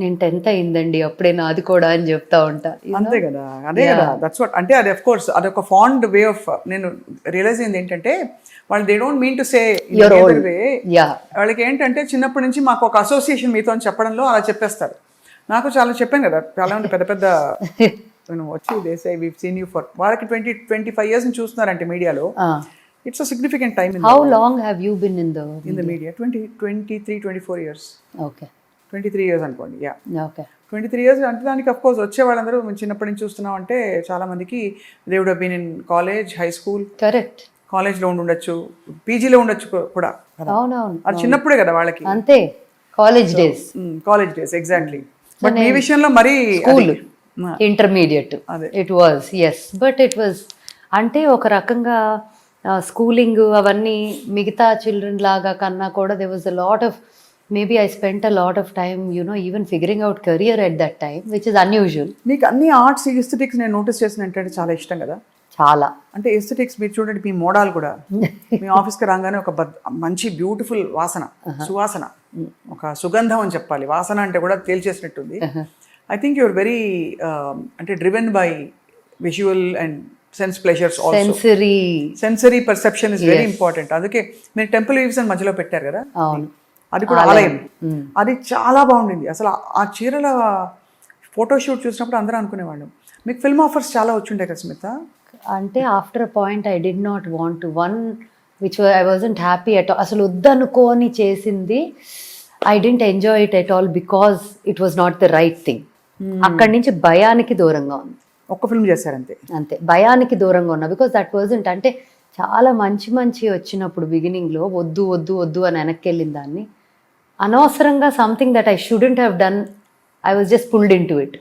నేను 10th అయిందండి అప్పుడే నాది కూడా అని చెప్తా ఉంటా. అంతే కదా, అదే కదా. That's what. అంటే అది అఫ్ కోర్స్ అదొక ఫాండ్ వే ఆఫ్. నేను రియలైజ్ అయింది ఏంటంటే వాళ్ళు they don't mean to say way. వాళ్ళకి ఏంటంటే చిన్నప్పటి నుంచి మాకు ఒక అసోసియేషన్ మీతో అని చెప్పడంలో అలా చెప్పేస్తారు. నాకు చాలా చెప్పాను కదా, చాలా మంది పెద్ద పెద్ద వచ్చి they say we seen you for, వాళ్ళకి 20-25 years నుంచి చూస్తున్నారంటే మీడియాలో. It's a significant time. How long have you been in the media? 23-24 years. Okay, 23 years అనుకోండి. Okay, 23 years. అంటే దానికి అఫ్ కోర్స్ వచ్చే వాళ్ళందరూ మేము చిన్నప్పటి నుంచి చూస్తున్నాం అంటే చాలా మందికి they would have been in college, high school. Correct. కాలేజ్లో ఉండొచ్చు, పీజీలో ఉండొచ్చు కూడా. అవునవును, అది చిన్నప్పుడే కదా వాళ్ళకి. అంతే, కాలేజ్ డేస్ ఎగ్జాక్ట్లీ. బట్ ఈ విషయంలో మరి school, intermediate it was. Yes, but it was అంటే ఒక రకంగా స్కూలింగ్ అవన్నీ మిగతా చిల్డ్రన్ లాగా కన్నా కూడా they was a lot of, maybe I spent a lot of time, you know, even figuring out career at that time, which is unusual. మీకు అన్ని ఆర్ట్స్, ఎస్థెటిక్స్ నేను నోటీస్ చేసిన ఏంటంటే చాలా ఇష్టం కదా. చాలా అంటే ఎస్థెటిక్స్ మీరు చూడండి, మీ మోడాల్ కూడా మీ ఆఫీస్కి రాగానే ఒక మంచి బ్యూటిఫుల్ వాసన, సువాసన, ఒక సుగంధం అని చెప్పాలి. వాసన అంటే కూడా తేల్చేసినట్టుంది. ఐ థింక్ యువర్ వెరీ అంటే driven by visual and sense pleasures also. Sensory perception is very important. అందుకే మీరు టెంపుల్ వీవ్స్ అని మధ్యలో పెట్టారు కదా, అది కూడా ఆలయం. అది చాలా బాగుండింది అసలు. ఆ చీరల ఫోటోషూట్ చూసినప్పుడు అందరూ అనుకునేవాళ్ళు మీకు ఫిల్మ్ ఆఫర్స్ చాలా వచ్చుంటాయి కదా స్మిత. అంటే after a point I did not want to, one which I wasn't happy at all. అసలు వద్దనుకోని చేసింది, I didn't enjoy it at all because it was not the right thing. అక్కడి నుంచి భయానికి దూరంగా ఉంది. ఒక్క ఫిల్మ్ చేశారంతే, అంతే, భయానికి దూరంగా ఉన్నా. బికాస్ దట్ వాజంట్, అంటే చాలా మంచి వచ్చినప్పుడు బిగినింగ్లో వద్దు వద్దు వద్దు అని వెనక్కి వెళ్ళిన దాన్ని అనవసరంగా something that I shouldn't have done, I was just pulled into it.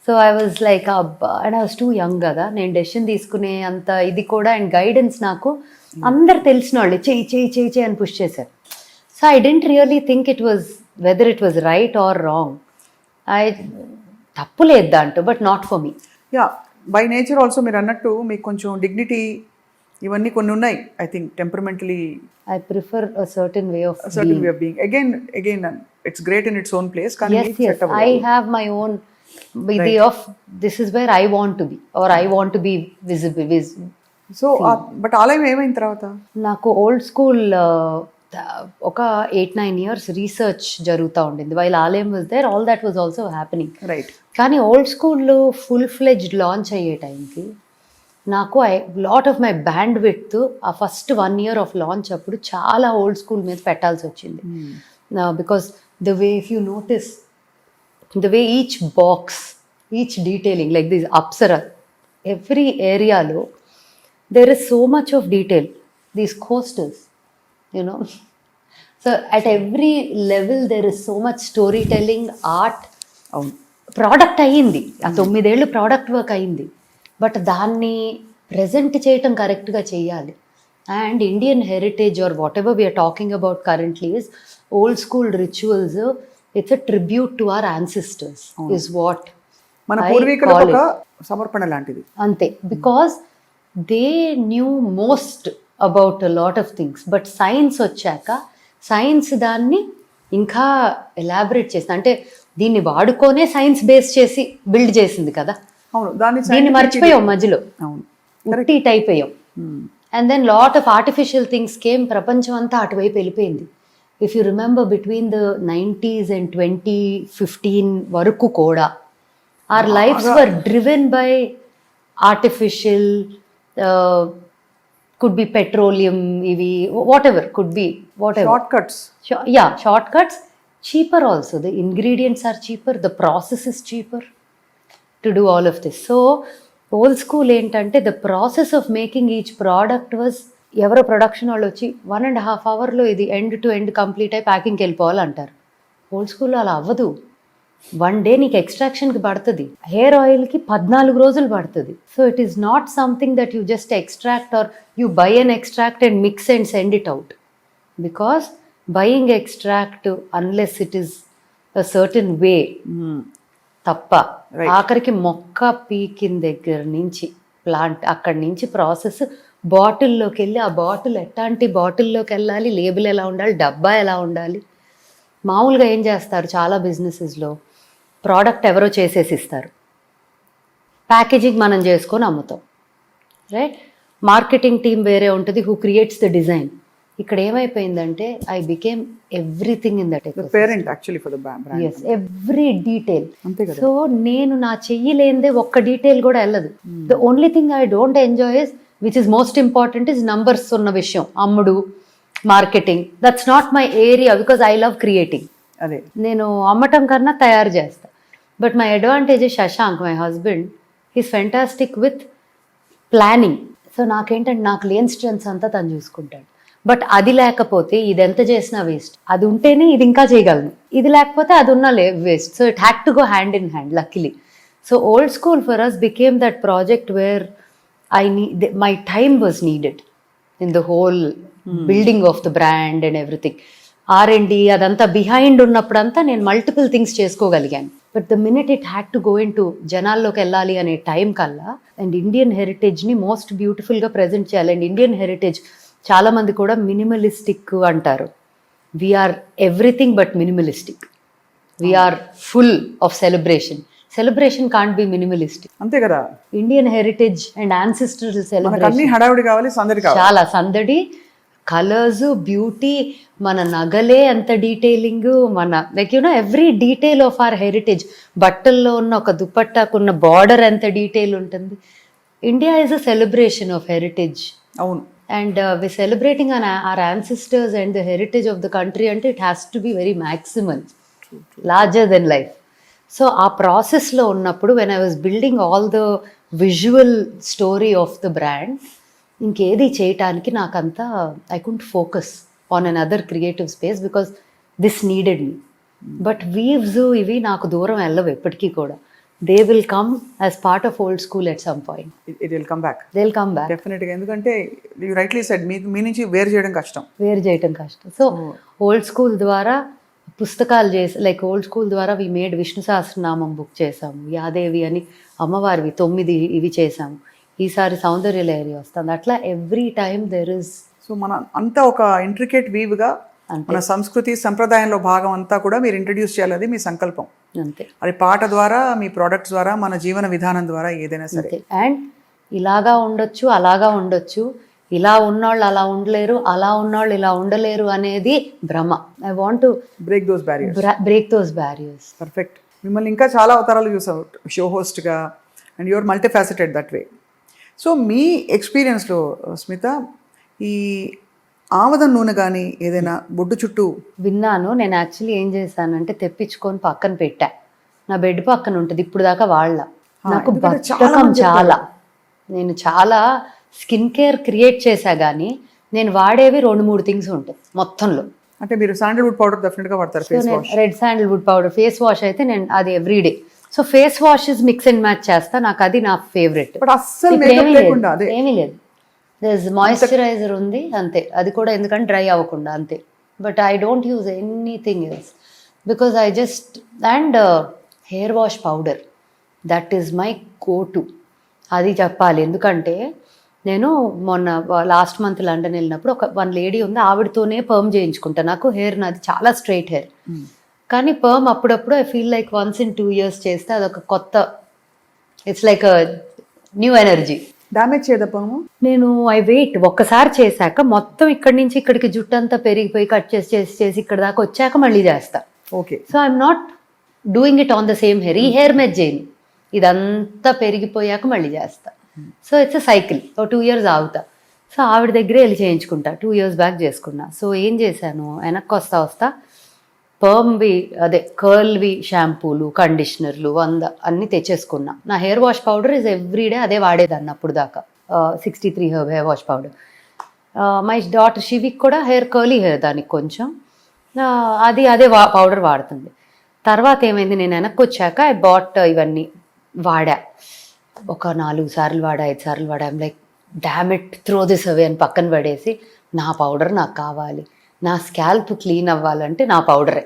So I was like అబ్బా, and I was too young కదా, నేను డెసిషన్ తీసుకునే అంత ఇది కూడా, అండ్ గైడెన్స్ నాకు అందరు తెలిసిన వాళ్ళు చెయ్యి చెయ్యి చెయ్యి చెయ్యి అని పుష్ చేశారు. So I didn't really think it was whether it was right or wrong. I తప్పు లేదు దాంట్లో, but not for me. Yeah, by nature also మీరు అన్నట్టు మీకు కొంచెం డిగ్నిటీ ఇవన్నీ కొన్ని ఉన్నాయి. I think temperamentally I prefer a certain way of certain being. way of being. Again, it's great in its own place. Can Yes, yes. I have my own way of this is where I want to be, or I want to be visible. So but ఆలయం ఏమైన తర్వాత? నాకు old school ఒక 8-9 years research జరుగుతూ ఉండింది. While Aalayam was there, all that was also happening. Right. కానీ old school full fledged launch అయ్యే టైంకి నాకు lot of my bandwidth ఆ ఫస్ట్ 1 year ఆఫ్ లాంచ్ అప్పుడు చాలా ఓల్డ్ స్కూల్ మీద పెట్టాల్సి వచ్చింది. Because the way, if you notice the way each box, each detailing like this Apsara, every ఏరియాలో there is so much of detail, these coasters, you know. So at every level there is so much storytelling, art. Product అయ్యింది, ఆ 9 ఏళ్ళు product work అయ్యింది, but దాన్ని present చేయటం కరెక్ట్గా చేయాలి. And Indian heritage or whatever we are talking about currently is old school rituals. It's a tribute to our ancestors is what మన పూర్వీకులకు ఒక సమర్పణ లాంటిది. అంతే, because they knew most about a lot of things. But science వచ్చాక science దాన్ని ఇంకా elaborate చేసింది. అంటే దీన్ని వాడుకొనే సైన్స్ బేస్ చేసి బిల్డ్ చేసింది కదా. అవును, దీన్ని మర్చిపోయాం మధ్యలో, ఉట్టి అయిపోయాం. And then lot of artificial things came. ప్రపంచం అంతా అటువైపు వెళ్ళిపోయింది. If you remember between the 90s and 2015 వరకు కూడా our lives were driven by artificial, could be petroleum, ivi, whatever, could be whatever. Shortcuts. Yeah, shortcuts. Cheaper also. The ingredients are cheaper. The process is cheaper to do all of this. So, old school ఏంటంటే the process of making each product was, ఎవరో production వాళ్ళు వచ్చి 1.5 hourలో ఇది end to end complete అయి ప్యాకింగ్కి వెళ్ళిపోవాలంటారు. Old స్కూల్లో అలా అవ్వదు. 1 day నీకు ఎక్స్ట్రాక్షన్కి పడుతుంది. హెయిర్ ఆయిల్కి 14 రోజులు పడుతుంది. So it is not something that you just extract or you buy an extract and mix and send it out. Because buying extract unless it is a certain way తప్ప, ఆఖరికి మొక్క పీకిన దగ్గర నుంచి plant అక్కడి నుంచి process బాటిల్లోకి వెళ్ళి, ఆ bottle ఎట్లాంటి బాటిల్లోకి వెళ్ళాలి, లేబుల్ ఎలా ఉండాలి, డబ్బా ఎలా ఉండాలి. మామూలుగా ఏం చేస్తారు చాలా బిజినెసెస్లో, ప్రోడక్ట్ ఎవరో చేసేసి ఇస్తారు, ప్యాకేజింగ్ మనం చేసుకొని అమ్ముతాం, రైట్. మార్కెటింగ్ టీమ్ వేరే ఉంటుంది, హూ క్రియేట్స్ ద డిజైన్. ఇక్కడ ఏమైపోయిందంటే I became everything in that parent actually for the brand. yes, every detail. అంతే కదా. సో నేను నా చెయ్యి లేనిదే ఒక్క డీటెయిల్ కూడా వెళ్ళదు. The only thing I don't enjoy is, which is most important, is numbers ఉన్న విషయం, అమ్ముడు, marketing. That's not my area because I love creating. అదే నేను అమ్మటం కన్నా తయారు చేస్తా. But my advantage Shashank, my husband, he's fantastic with planning. So నాకేంటంటే నాకు లేని స్ట్రెంగ్స్ అంతా తను చూసుకుంటాడు. బట్ అది లేకపోతే ఇది ఎంత చేసినా వేస్ట్. అది ఉంటేనే ఇది ఇంకా చేయగలను, ఇది లేకపోతే అది ఉన్నా waste. So it had to go hand in hand, luckily. So old school for us became that project where my time was needed in the whole building of the brand and everything. R&D అదంతా behind ఉన్నప్పుడంతా నేను multiple things చేసుకోగలిగాను. But the minute it had to go into జనాల్లోకి వెళ్ళాలి అనే time కల్లా, and Indian హెరిటేజ్ని most బ్యూటిఫుల్గా ప్రజెంట్ చేయాలి. అండ్ ఇండియన్ హెరిటేజ్ చాలామంది కూడా మినిమలిస్టిక్ అంటారు. We're everything but minimalistic. We're full of celebration. Celebration can't be minimalistic. అంతే కదా. ఇండియన్ హెరిటేజ్ అండ్ యాన్సిస్ట్రల్ అన్ని హడావిడి కావాలి, సందడి కావాలి, చాలా సందడి, కలర్స్, బ్యూటీ, మన నగలే అంత డీటెయిలింగ్, మన like you know every detail of our heritage. బట్టల్లో ఉన్న ఒక దుపట్టాకున్న బార్డర్ ఎంత డీటెయిల్ ఉంటుంది. India is a celebration of heritage. అవును. And we celebrating our ancestors and the heritage of the country అంటే it has to be very maximal, larger than life. So ఆ ప్రాసెస్లో ఉన్నప్పుడు when I was building all the visual story of the brand, ఇంకేది చేయటానికి నాకంతా I couldn't focus on an other creative space because this needed me. But weaves ఇవి నాకు దూరం వెళ్ళవు ఎప్పటికీ కూడా. They will come as part of old school at some point. It will come back they will come back డెఫినెట్గా. ఎందుకంటే you rightly said me నుంచి వేరు చేయడం కష్టం. వేరు చేయటం కష్టం. సో ఓల్డ్ స్కూల్ ద్వారా పుస్తకాలు చేసి, లైక్ ఓల్డ్ స్కూల్ ద్వారా we made Vishnu Sahasranamam book చేసాము, యాదేవి అని అమ్మవారివి 9 ఇవి చేసాము. ఈసారి సౌందర్య లహరి వస్తుంది. అట్లా every time there is. So మన అంతా ఒక ఇంట్రికేట్ వీవ్గా మన సంస్కృతి సంప్రదాయంలో భాగం అంతా కూడా మీరు ఇంట్రడ్యూస్ చేయాలి, అది మీ సంకల్పం. అంతే. అది పాట ద్వారా, మీ ప్రోడక్ట్స్ ద్వారా, మన జీవన విధానం ద్వారా ఏదైనా సరే. అండ్ ఇలాగా ఉండొచ్చు, అలాగా ఉండొచ్చు, ఇలా ఉన్నోళ్ళు అలా ఉండలేరు, అలా ఉన్నోళ్ళు ఇలా ఉండలేరు అనేది భ్రమ. I want to break those barriers. Perfect. మిమ్మల్ని ఇంకా చాలా అవతారాలు చూసాం, షో హోస్ట్గా, and your multifaceted that way. So మీ ఎక్స్పీరియన్స్లో స్మిత, ఈ ఆముదం నూనె కానీ ఏదైనా బొడ్డు చుట్టూ విన్నాను. నేను యాక్చువల్లీ ఏం చేశానంటే తెప్పించుకొని పక్కన పెట్టా, నా బెడ్ పక్కన ఉంటుంది. ఇప్పుడు దాకా వాళ్ళ నాకు బద్ధకం చాలా. నేను చాలా స్కిన్ కేర్ క్రియేట్ చేశా, కానీ నేను వాడేవి 2-3 థింగ్స్ ఉంటాయి మొత్తంలో. అంటే మీరు శాండల్వుడ్ పౌడర్ డెఫినెట్గా వాడతారు. Red sandalwood powder, face wash అయితే నేను అది everyday. So face washes mix and match చేస్తా, నాకు అది నా ఫేవరెట్. బట్ అస్సలు మేకప్ లేకుండా అదే ఏమీ లేదు. మాయిశ్చరైజర్ ఉంది అంతే, అది కూడా ఎందుకంటే డ్రై అవ్వకుండా అంతే. But I don't use anything else because I just, and hair wash powder, that is my go to. అది చెప్పాలి, ఎందుకంటే నేను మొన్న లాస్ట్ మంత్ లండన్ వెళ్ళినప్పుడు వన్ లేడీ ఉంది, ఆవిడతోనే పర్మ్ చేయించుకుంటా. నాకు హెయిర్, నాది చాలా స్ట్రైట్ హెయిర్, కానీ పర్మ్ అప్పుడప్పుడు I feel like once in 2 years చేస్తే అదొక కొత్త, it's like new energy. Damage చేయదా పర్మ్? నేను ఐ వెయిట్, ఒక్కసారి చేశాక మొత్తం ఇక్కడి నుంచి ఇక్కడికి జుట్టు అంతా పెరిగిపోయి కట్ చేసి ఇక్కడ దాకా వచ్చాక మళ్ళీ చేస్తా. Okay. So I'm not doing it on the same hair. ఈ హెయిర్ మీద చేయను, ఇదంతా పెరిగిపోయాక మళ్ళీ చేస్తా. So it's a cycle. 2 years ఆగుతా. సో ఆవిడ దగ్గరే వెళ్ళి చేయించుకుంటా. 2 years బ్యాక్ చేసుకున్నా. సో ఏం చేశాను, వెనక్కి వస్తా పర్మ్వి, అదే కర్ల్వి షాంపూలు, కండిషనర్లు 100 అన్నీ తెచ్చేసుకున్నా. నా hair wash powder is everyday అదే వాడేదాన్ని అప్పుడు దాకా, 63 herb hair wash powder. My daughter Shivik కూడా హెయిర్ కర్లీ హెయిర్, దానికి కొంచెం అదే పౌడర్ వాడుతుంది. తర్వాత ఏమైంది, నేను వెనక్కి వచ్చాక ఐ బాట్ ఇవన్నీ వాడా. ఒక 4 సార్లు వాడా, 5 సార్లు వాడా. I'm like damn it, throw this away అని పక్కన పడేసి, నా పౌడర్ నాకు కావాలి, నా స్కాల్ప్ క్లీన్ అవ్వాలంటే నా పౌడరే.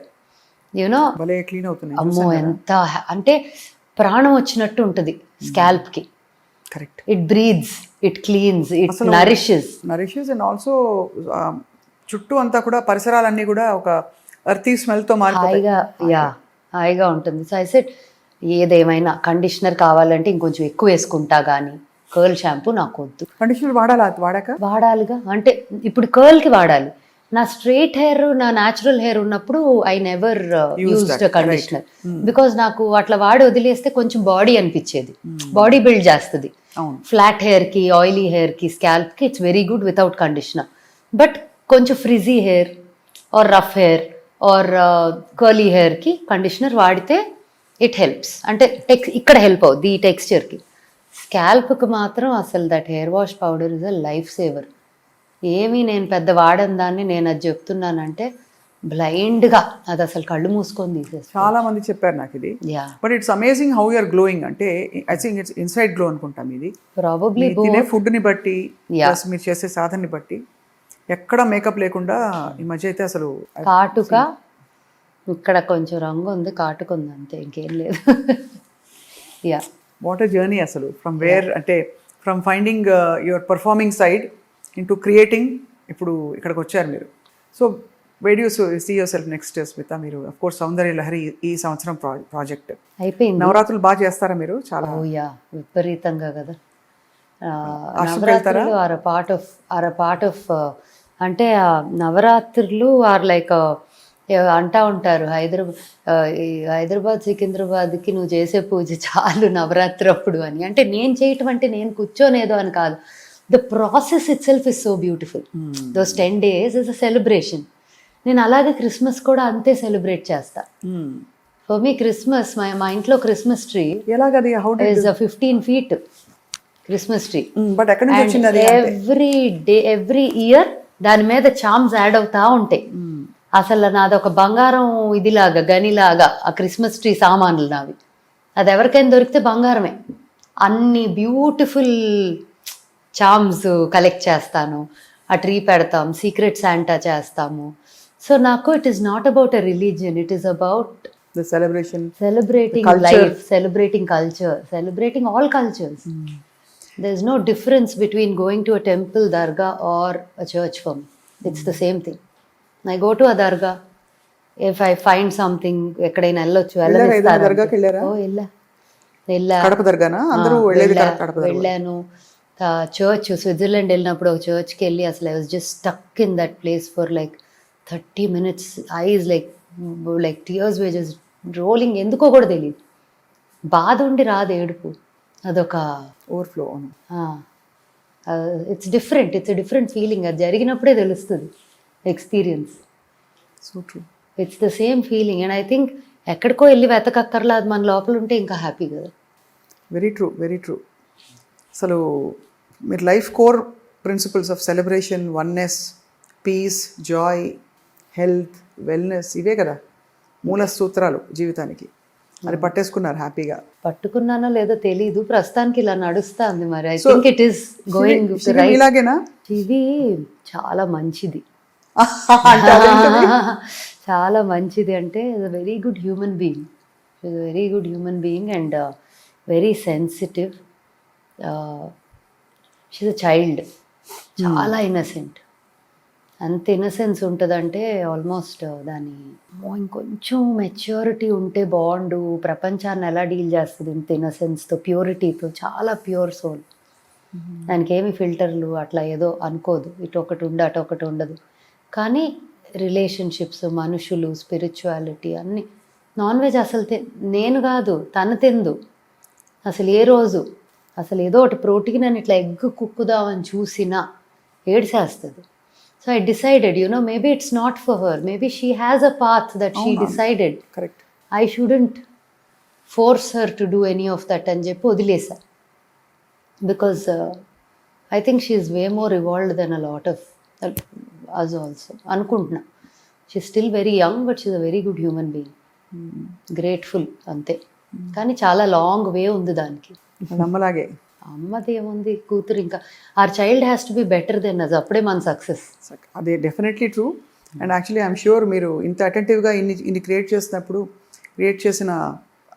యూనో క్లీన్ అవుతుంది. అమ్మో ఎంత అంటే ప్రాణం వచ్చినట్టు ఉంటుంది స్కాల్ప్కి. Correct. It breathes, it cleanses, it nourishes and also చుట్టూ అంతా కూడా పరిసరాలన్నీ కూడా ఒక ఎర్తీ స్మెల్తో హాయిగా ఉంటుంది. సో ఐ సెడ్ ఏదేమైనా కండిషనర్ కావాలంటే ఇంకొంచెం ఎక్కువ వేసుకుంటా, కానీ కర్ల్ షాంపూ నాకు వద్దు. కండిషనర్ వాడాలిగా, అంటే ఇప్పుడు కర్ల్కి వాడాలి. నా స్ట్రైట్ హెయిర్, నా న్యాచురల్ హెయిర్ ఉన్నప్పుడు I never used conditioner, because నాకు అట్లా వాడి వదిలేస్తే కొంచెం బాడీ అనిపించేది, బాడీ బిల్డ్ చేస్తుంది. ఫ్లాట్ హెయిర్కి, ఆయిలీ హెయిర్కి, స్కాల్ప్కి it's very good without conditioner. But కొంచెం frizzy hair or rough hair or curly హెయిర్కి కండిషనర్ వాడితే ఇట్ హెల్ప్స్. అంటే ఇక్కడ హెల్ప్ అవుద్ది ఈ టెక్స్చర్కి. స్కాల్ప్కి మాత్రం అసలు that hair wash powder is a life saver. ఏమీ నేను పెద్ద వాడని దాన్ని నేను అది చెప్తున్నానంటే బ్లైండ్గా అది అసలు కళ్ళు మూసుకొని తీసేస్తాను. చాలా మంది చెప్పారు నాకు ఇది. But it's amazing how you're glowing. అంటే I think it's inside glow అనుకుంటాం ఇది. ప్రాబబ్లీ తినే ఫుడ్ని బట్టి, మీరు చేసే సాధనని బట్టి ఎక్కడ మేకప్ లేకుండా ఈ మధ్య అయితే అసలు కాటుక, ఇక్కడ కొంచెం రంగు ఉంది, కాటుక ఉంది, అంతే, ఇంకేం లేదు. వాట్ ఎ జర్నీ అసలు. ఫ్రమ్ వేర్ అంటే from finding your performing side into creating, ఇప్పుడు ఇక్కడికి వచ్చారు మీరు. So where you see yourself next Smita? మీరు అఫ్ కోర్స్ సౌందర్య లహరి ఈ సంవత్సరం ప్రాజెక్ట్ అయిపోయింది. నవరాత్రులు బాగా చేస్తారా మీరు? చాలా విపరీతంగా కదా. నవరాత్రులు ఆర్ పార్ట్ ఆఫ్ అంటే నవరాత్రులు ఆర్ లైక్ అంటా ఉంటారు హైదరాబాద్ సికింద్రాబాద్కి నువ్వు చేసే పూజ చాలు నవరాత్రి అప్పుడు అని. అంటే నేను చేయటం అంటే నేను కూర్చోనేదో అని కాదు. The process it self is so beautiful. Those 10 days is a celebration. నేను అలాగే క్రిస్మస్ కూడా అంతే సెలబ్రేట్ చేస్తా. ఫర్ మీ క్రిస్మస్, మా ఇంట్లో Christmas tree is 15 feet Christmas tree. Every year దాని మీద చామ్స్ యాడ్ అవుతా ఉంటాయి. అసలు నాది ఒక బంగారం ఇదిలాగా, గనిలాగా ఆ క్రిస్మస్ ట్రీ సామాన్లు నావి. అది ఎవరికైనా దొరికితే బంగారమే. అన్ని బ్యూటిఫుల్ చామ్స్ కలెక్ట్ చేస్తాను, ఆ ట్రీ పెడతాం, సీక్రెట్ శాంటా చేస్తాము. సో నాకు it is not about a religion, it is about the celebration, celebrating life, celebrating culture, celebrating all cultures. There's no difference between going to a temple, dargah or a church for me. It's the same thing. I go to a dargah, if I find something, ఎక్కడైనా వెళ్ళొచ్చు, దర్గాకి వెళ్ళారా? వెళ్ళా కడప దర్గానా? అందరూ వెళ్ళేది కడప దర్గా. వెళ్ళాను. Church Switzerland వెళ్ళినప్పుడు ఒక చర్చ్కి వెళ్ళి అసలు I was just stuck in that place for like 30 minutes. Ice like tears way just rolling. ఎందుకో కూడా తెలియదు, బాధ ఉండి రాదు ఏడుపు, అదొక overflow. It's different, it's a different feeling. అది జరిగినప్పుడే తెలుస్తుంది experience. So true. It's the same feeling. And I think ఎక్కడికో వెళ్ళి వెతకక్కర్లా, అది మన లోపల ఉంటే ఇంకా హ్యాపీ కదా. Very true, very true. అసలు మీరు life core principles of celebration, oneness, peace, joy, health, wellness, ఇవే కదా మూల సూత్రాలు జీవితానికి. అది పట్టేసుకున్నారు హ్యాపీగా. పట్టుకున్నానో లేదో తెలీదు, ప్రస్తుతానికి ఇలా నడుస్తుంది. మరి I think it is going right. ఇలాగేనా? ఇది చాలా మంచిది, చాలా మంచిది. అంటే very good human being, very good human being and very sensitive. She's a child, చాలా ఇన్నసెంట్. అంత ఇన్నసెన్స్ ఉంటుందంటే ఆల్మోస్ట్ దాని ఇంకొంచెం మెచ్యూరిటీ ఉంటే బాగుండు. ప్రపంచాన్ని ఎలా డీల్ చేస్తుంది ఇంత ఇన్నసెన్స్తో, ప్యూరిటీతో. చాలా ప్యూర్ సోల్. దానికి ఏమి ఫిల్టర్లు అట్లా ఏదో అనుకోదు, ఇటు ఒకటి ఉండి అటు ఒకటి ఉండదు. కానీ రిలేషన్షిప్స్, మనుషులు, స్పిరిచువాలిటీ అన్నీ. నాన్ వెజ్ అసలు నేను కాదు, తను తిందు అసలు ఏ రోజు. అసలు ఏదో ఒకటి ప్రోటీన్ అని ఇట్లా ఎగ్ కుక్కుదామని చూసినా ఏడ్చేస్తుంది. So I decided, maybe it's not for her. Maybe she has a path that she decided. Correct. I shouldn't force her to do any of that అని చెప్పి వదిలేసా. Because I think she is way more evolved than a lot of us also. అనుకుంటున్నా. She's still very young, but she's a very good human being. Grateful అంతే. కానీ చాలా long way ఉంది దానికి. నమ్మలాగే. అమ్మది ఏముంది, కూతురు ఇంకా or child has to be better than us, అప్పుడే మన సక్సెస్. అదే definitely true. And actually I'm sure మీరు ఇంత అటెంటివ్గా ఇన్ని క్రియేట్ చేసినప్పుడు, క్రియేట్ చేసిన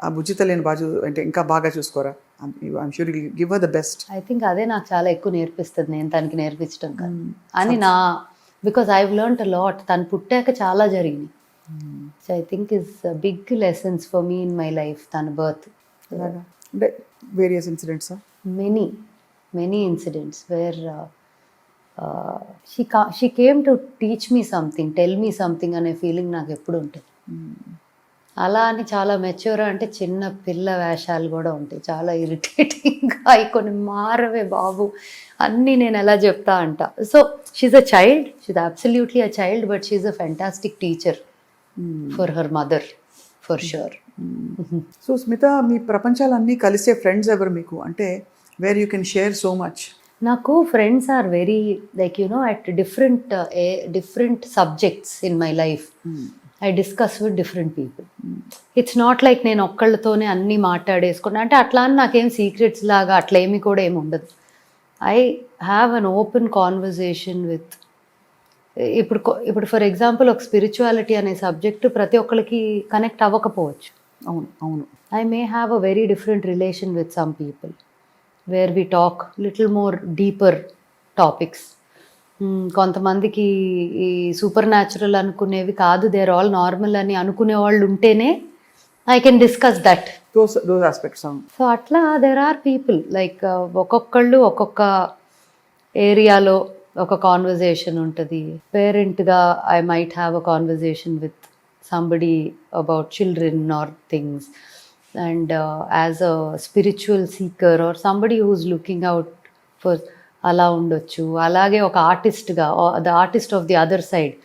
ఆ బుజ్జితల్లిని అంటే ఇంకా బాగా చూసుకోరా? I'm sure you give her the best. I think అదే నాకు చాలా ఎక్కువ నేర్పిస్తుంది, నేను తనకి నేర్పించడం కాదు అని because I learned a lot. తను పుట్టాక చాలా జరిగినాయి. So I think is big lessons for me in my life. తన బర్త్ అంటే various incidents, many incidents where she came to teach me something, tell me something అనే feeling నాకు ఎప్పుడు ఉంటుంది. అలా అని చాలా మెచ్యూర్ అంటే చిన్న పిల్ల వేషాలు కూడా ఉంటాయి, చాలా ఇరిటేటింగ్గా అవి కొన్ని మారవే బాబు అన్నీ నేను ఎలా చెప్తా అంట. So she's a child, she's absolutely a child, but she's a fantastic teacher for her mother for sure. So Smita, మీ ప్రపంచాలన్నీ కలిసే ఫ్రెండ్స్ ఎవరు మీకు? అంటే where you can share so much. నాకు friends are very like at different subjects in my life. I discuss with different people. It's not like నేను ఒక్కళ్ళతోనే అన్నీ మాట్లాడేసుకున్నా అంటే అట్లా అని నాకేం సీక్రెట్స్ లాగా అట్లా ఏమి కూడా ఏమి ఉండదు. I have an open conversation with ఇప్పుడు ఫర్ ఎగ్జాంపుల్ ఒక స్పిరిచువాలిటీ అనే సబ్జెక్టు ప్రతి ఒక్కరికి కనెక్ట్ అవ్వకపోవచ్చు. అవును. I may have a very different relation with some people where we talk little more deeper topics. కొంతమందికి ఈ సూపర్ న్యాచురల్ అనుకునేవి కాదు, దే ఆర్ ఆల్ నార్మల్ అని అనుకునే వాళ్ళు ఉంటేనే I can discuss that those aspects. So అట్లా దెర్ ఆర్ పీపుల్ లైక్ ఒక్కొక్కళ్ళు ఒక్కొక్క ఏరియాలో ఒక కాన్వర్జేషన్ ఉంటుంది. పేరెంట్గా I might have a conversation with somebody about children or things, and as a spiritual seeker or somebody who's looking out for అలా ఉండొచ్చు. అలాగే ఒక ఆర్టిస్ట్గా the artist of the other side,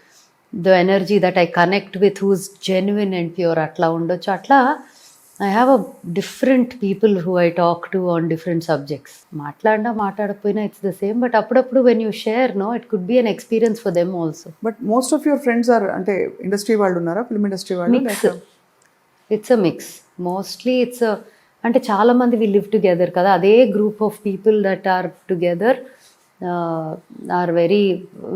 the energy that I connect with who's genuine and pure అట్లా ఉండొచ్చు. అట్లా I have a different people who I talk to on different subjects. మాట్లాడకపోయినా it's the same, but అప్పుడప్పుడు when you share it could be an experience for them also. But most of your friends are అంటే industry వాళ్ళు ఉన్నారా? Film industry వాళ్ళు? Mix. It's a mix. Mostly it's అంటే చాలా మంది we live together కదా, అదే group of people that are together are very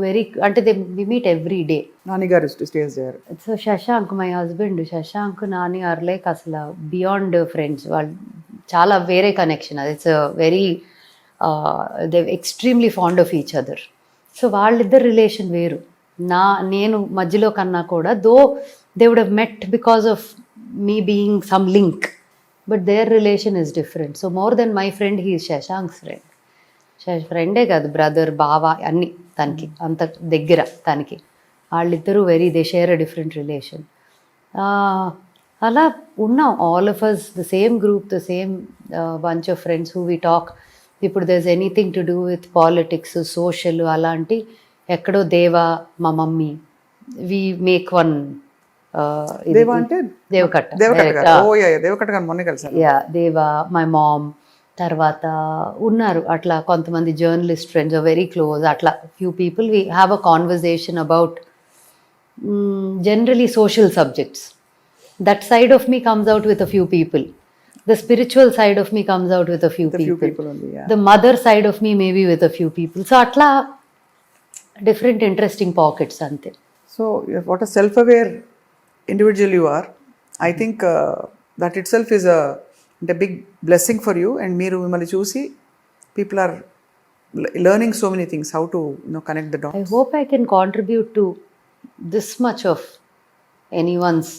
very అంటే we meet every day. Nani garu stage చేయరు. So Shashank my husband, Shashank Nani are like అసలు బియాండ్ ఫ్రెండ్స్. వాళ్ళు చాలా వేరే కనెక్షన్ అది. It's very they extremely fond of each other. So వాళ్ళిద్దరు relation వేరు. నేను మధ్యలో కన్నా కూడా, though they would have met because of me being some link, but their relation is different. So more than my friend he is Shashank's friend. ఫ్రెండే కాదు, brother, బావ అన్నీ తనకి, అంత దగ్గర తనకి. వాళ్ళిద్దరూ very they share a different relation. అలా ఉన్నాం all of us, the same group, the same bunch of friends who we talk. ఇప్పుడు there's anything to do with politics, social అలాంటి ఎక్కడో దేవా, మా మమ్మీ, వి మేక్ వన్ దేవా అంటే దేవకట్ట, దేవకట్ట గారు మొన్నే కలిసారు. యా, దేవా, మై మామ్. తర్వాత ఉన్నారు అట్లా కొంతమంది జర్నలిస్ట్ ఫ్రెండ్స్ వెరీ క్లోజ్. అట్లా few people we have a conversation about generally social subjects. That side of me comes out with a few people. The spiritual side of me comes out with a few people. Only, yeah. The mother side of me maybe with a few people. So atla different interesting pockets ante. So what a self-aware individual you are. I think that itself is a big blessing for you. And మీరు మిమ్మల్ని చూసి people are learning so many things, how to connect the dots. I hope I can contribute to this much of anyone's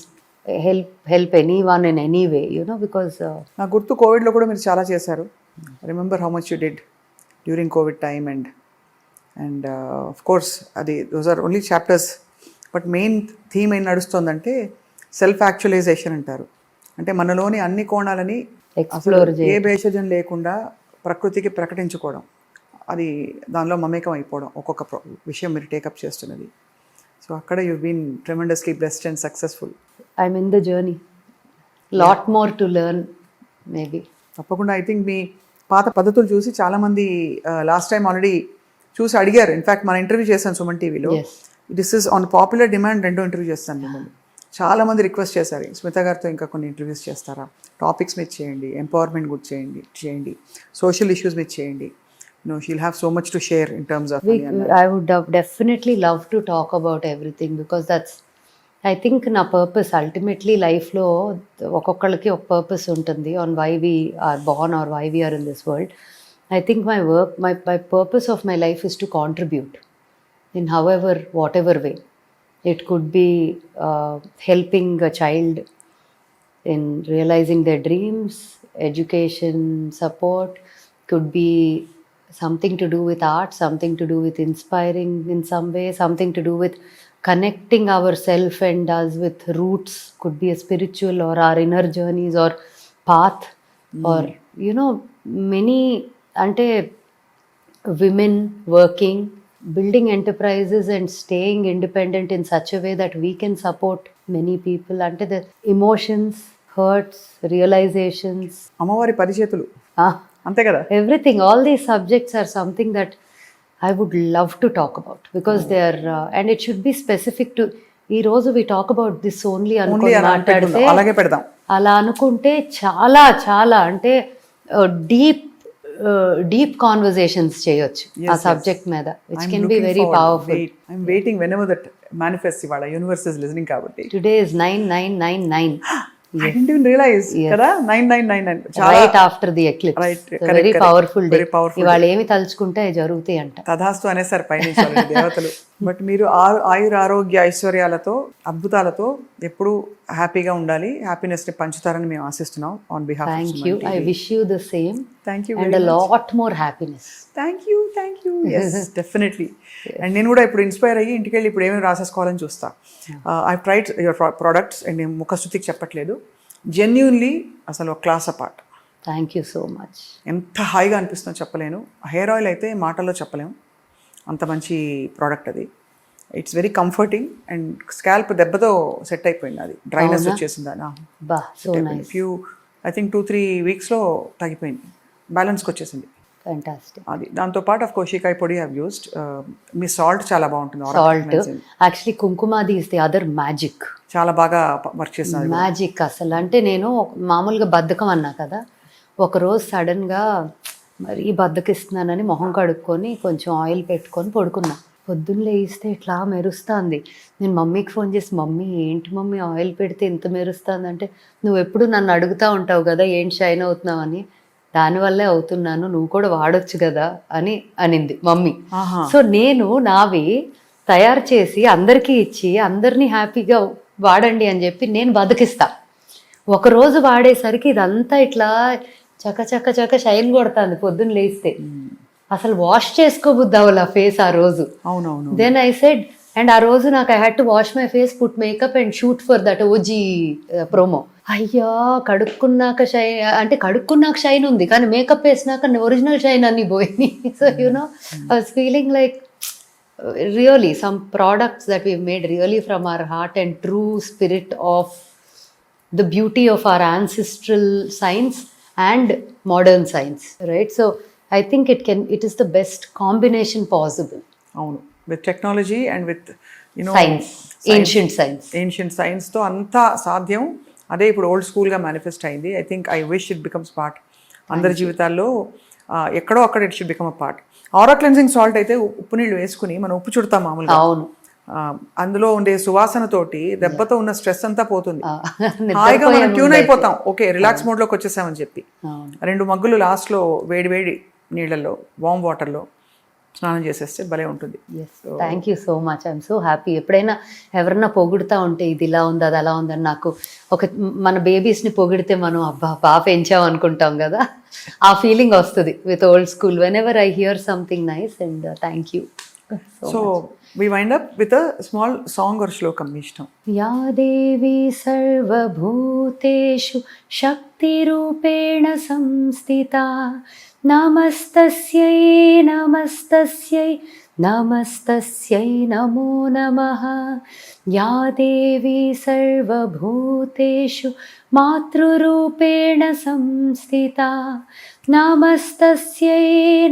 help anyone in any way, because నాకు గుర్తు కోవిడ్లో కూడా మీరు చాలా చేశారు. Remember how much you did during covid time. And of course అది those are only chapters, but main theme ఏం నడుస్తుందంటే సెల్ఫ్ యాక్చువలైజేషన్ అంటారు. అంటే మనలోని అన్ని కోణాలని ఎక్స్ప్లోర్ ఏ భేషజం లేకుండా ప్రకృతికి ప్రకటించుకోవడం, అది దానిలో మమేకం అయిపోవడం, ఒక్కొక్క విషయం మీరు టేకప్ చేస్తున్నది. సో అక్కడ you been tremendously blessed and successful. I'm in the journey. Lot more to learn maybe. తప్పకుండా. ఐ థింక్ మీ పాత పద్ధతులు చూసి చాలామంది లాస్ట్ టైం ఆల్రెడీ చూసి అడిగారు. ఇన్ఫ్యాక్ట్ మన ఇంటర్వ్యూ చేశాను సుమన్ టీవీలో. This is on popular demand. 2 interview చేస్తాను మిమ్మల్ని. చాలామంది రిక్వెస్ట్ చేశారు, స్మిత గారితో ఇంకా కొన్ని ఇంటర్వ్యూస్ చేస్తారా, టాపిక్స్ మీద చేయండి, ఎంపవర్మెంట్ గురించి చేయండి, సోషల్ ఇష్యూస్ మీద చేయండి. She'll have so much to share in terms of I would definitely love to talk about everything, because that's, I think, నా పర్పస్ అల్టిమేట్లీ లైఫ్లో ఒక్కొక్కళ్ళకి ఒక పర్పస్ ఉంటుంది on why we are born or why we are in this world. I think my work, my purpose of my life is to contribute in however whatever way. It could be helping a child in realising their dreams, education support, could be something to do with art, something to do with inspiring in some way, something to do with connecting ourselves and us with roots, could be a spiritual or our inner journeys or path, or many ante women working, building enterprises and staying independent in such a way that we can support many people. Ante the emotions, hurts, realizations, అమ్మవారి పరిచేతులు అంతే కదా. Everything, all these subjects are something that I would love to talk about, because they are and it should be specific to ఈ రోజు we talk about this only అనుకొని మాట్లాడితే అలాగే పెడదాం. అలా అనుకుంటే చాలా చాలా అంటే డీప్ కాన్వర్సేషన్స్ చేయొచ్చు ఆ సబ్జెక్ట్ మీద, which can be very powerful. I'm waiting whenever that manifests. ఇవాళ యూనివర్స్ is listening కాబట్టి. Today is 9999. I didn't even realize కదా 9999 right after the eclipse. Right, very powerful day. Very powerful. ఇవాళ ఏమి తలుచుకుంటే జరుగుతాయి అంట. తదాస్తు అనేసారు పైనుంచి దేవతలు. బట్ మీరు ఆయుర ఆరోగ్య ఐశ్వర్యాలతో అద్భుతాలతో ఎప్పుడు హ్యాపీగా ఉండాలి, హ్యాపీనెస్ ని పంచుతారని మేము ఆశిస్తున్నాం on behalf. Thank you. I wish you the same. Thank you and very a much. lot more happiness. Thank you. Yes, definitely. And నేను కూడా ఇప్పుడు ఇన్స్పైర్ అయ్యి ఇంటికి వెళ్ళి ఇప్పుడు ఏమేమి రాసేసుకోవాలని చూస్తా. I've tried your products and నేను ముఖస్తుతికి చెప్పట్లేదు, జెన్యూన్లీ అసలు class apart. Thank you so much. ఎంత హాయిగా అనిపిస్తుందో చెప్పలేను. హెయిర్ ఆయిల్ అయితే మాటల్లో చెప్పలేము, అంత మంచి ప్రోడక్ట్ అది. It's very comforting and scalp దెబ్బతో సెట్ అయిపోయింది, అది డ్రైనెస్ వచ్చేసింది. ఐ థింక్ 2-3 వీక్స్లో తగ్గిపోయింది, బ్యాలెన్స్కి వచ్చేసింది. Fantastic. అది దాంతోపాటు ఆఫ్ కోర్స్ షీకాయ పొడి హ్యావ్ యూస్డ్. మీ సాల్ట్ చాలా బాగుంటుంది. Salt actually Kumkumadi is the other magic. చాలా బాగా వర్క్ చేస్తుంది మ్యాజిక్ అసలు. అంటే నేను మామూలుగా బద్ధకం అన్నా కదా, ఒకరోజు సడన్గా మరీ బద్దకిస్తున్నానని మొహం కడుక్కొని కొంచెం ఆయిల్ పెట్టుకొని పడుకున్నా. పొద్దున్న లేస్తే ఇట్లా మెరుస్తుంది. నేను మమ్మీకి ఫోన్ చేసి, మమ్మీ ఏంటి మమ్మీ ఆయిల్ పెడితే ఇంత మెరుస్తుంది అంటే, నువ్వు ఎప్పుడు నన్ను అడుగుతూ ఉంటావు కదా ఏంటి షైన్ అవుతున్నావు అని, దానివల్లే అవుతున్నాను, నువ్వు కూడా వాడొచ్చు కదా అని అనింది మమ్మీ. ఆహా. సో నేను నావి తయారు చేసి అందరికీ ఇచ్చి అందరినీ హ్యాపీగా వాడండి అని చెప్పి నేను బతికిస్తా. ఒకరోజు వాడేసరికి ఇదంతా ఇట్లా చక చక చక షైన్ కొడుతుంది పొద్దున్న లేస్తే. అసలు వాష్ చేసుకోబుద్ది అవ్వాలి ఆ ఫేస్ ఆ రోజు. అవునవును. దెన్ ఐ సెడ్, అండ్ ఆ రోజు నాకు I had to wash my face, put makeup and shoot for that OG promo. అయ్యా కడుక్కున్నాక షైన్ అంటే కడుక్కున్నాక షైన్ ఉంది, కానీ మేకప్ వేసినాక ఒరిజినల్ షైన్ అన్ని పోయినాయి. So you know I was feeling like really some products that we've made really from our heart and true spirit of the beauty of our ancestral science and modern science, right? So I think it is the best combination possible. అవును, with technology and with Science, ancient science. Ancient సైన్స్తో అంతా సాధ్యం. అదే ఇప్పుడు old స్కూల్గా manifest అయింది. I think I wish it becomes part అందరి జీవితాల్లో, ఎక్కడో అక్కడ it should become a part. Aura cleansing salt అయితే ఉప్పు నీళ్ళు వేసుకుని మనం ఉప్పు చుడతాం మామూలుగా. అవును. అందులో ఉండే సువాసనతోటి దెబ్బతో ఉన్న స్ట్రెస్ అంతా పోతుంది. హాయిగా నిద్రపోయే మనం ట్యూన్ ముందు అయిపోతాం, ఓకే రిలాక్స్ మోడ్లోకి వచ్చేసామని చెప్పి. అవును. 2 మగ్గులు లాస్ట్లో వేడి వేడి నీళ్ళల్లో వామ్ వాటర్లో స్నానం చేసేస్తే భలే ఉంటుంది. Thank you so much, I'm so happy. ఎప్పుడైనా ఎవరన్నా పొగుడుతూ ఉంటే ఇది ఇలా ఉంది అది అలా ఉందని, నాకు మన బేబీస్ని పొగిడితే మనం అబ్బా బాగా పెంచాం అనుకుంటాం కదా, ఆ ఫీలింగ్ వస్తుంది with old school whenever I hear something nice. And thank you. So we wind up with a small song or shlokam, మీ ఇష్టం. యా దేవి సర్వభూతేషు శక్తిరూపేణ సంస్థితా నమస్తస్యై నమస్తస్యై నమస్తస్యై నమో నమః. యా దేవి సర్వభూతేషు మాతృరూపేణ సంస్థితా నమస్తస్యై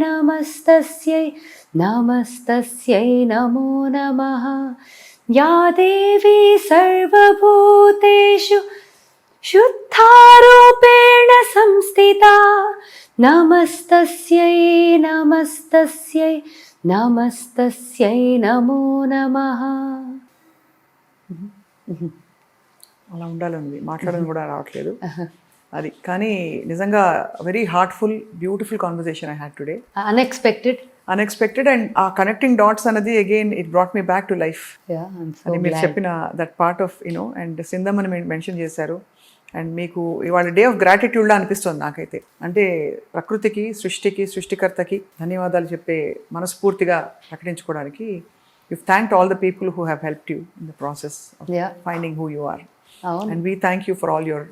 నమస్తస్యై నమస్తస్యై నమో నమః. యా దేవి సర్వభూతేషు శుద్ధారూపేణ సంస్థితా నమస్తస్యై నమస్తస్యై నమస్తస్యై నమో నమః. అలా ఉండాలని మాట్లాడడం కూడా రావట్లేదు అది, కానీ నిజంగా very heartful beautiful conversation I had today. Unexpected and ah connecting dots అనేది again it brought me back to life అని మీరు చెప్పిన దట్ పార్ట్ ఆఫ్ అండ్ సింధమ్మని మెన్షన్ చేశారు. అండ్ మీకు ఇవాళ డే ఆఫ్ గ్రాటిట్యూడ్లా అనిపిస్తుంది నాకైతే. అంటే ప్రకృతికి, సృష్టికి, సృష్టికర్తకి ధన్యవాదాలు చెప్పే మనస్ఫూర్తిగా ప్రకటించుకోవడానికి you've thanked all the people who have helped you in the process of finding who you are. And we thank you for all your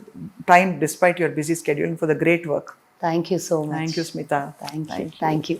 time despite your busy schedule and for the great work. Thank you so much. Thank you, Smita. Thank you.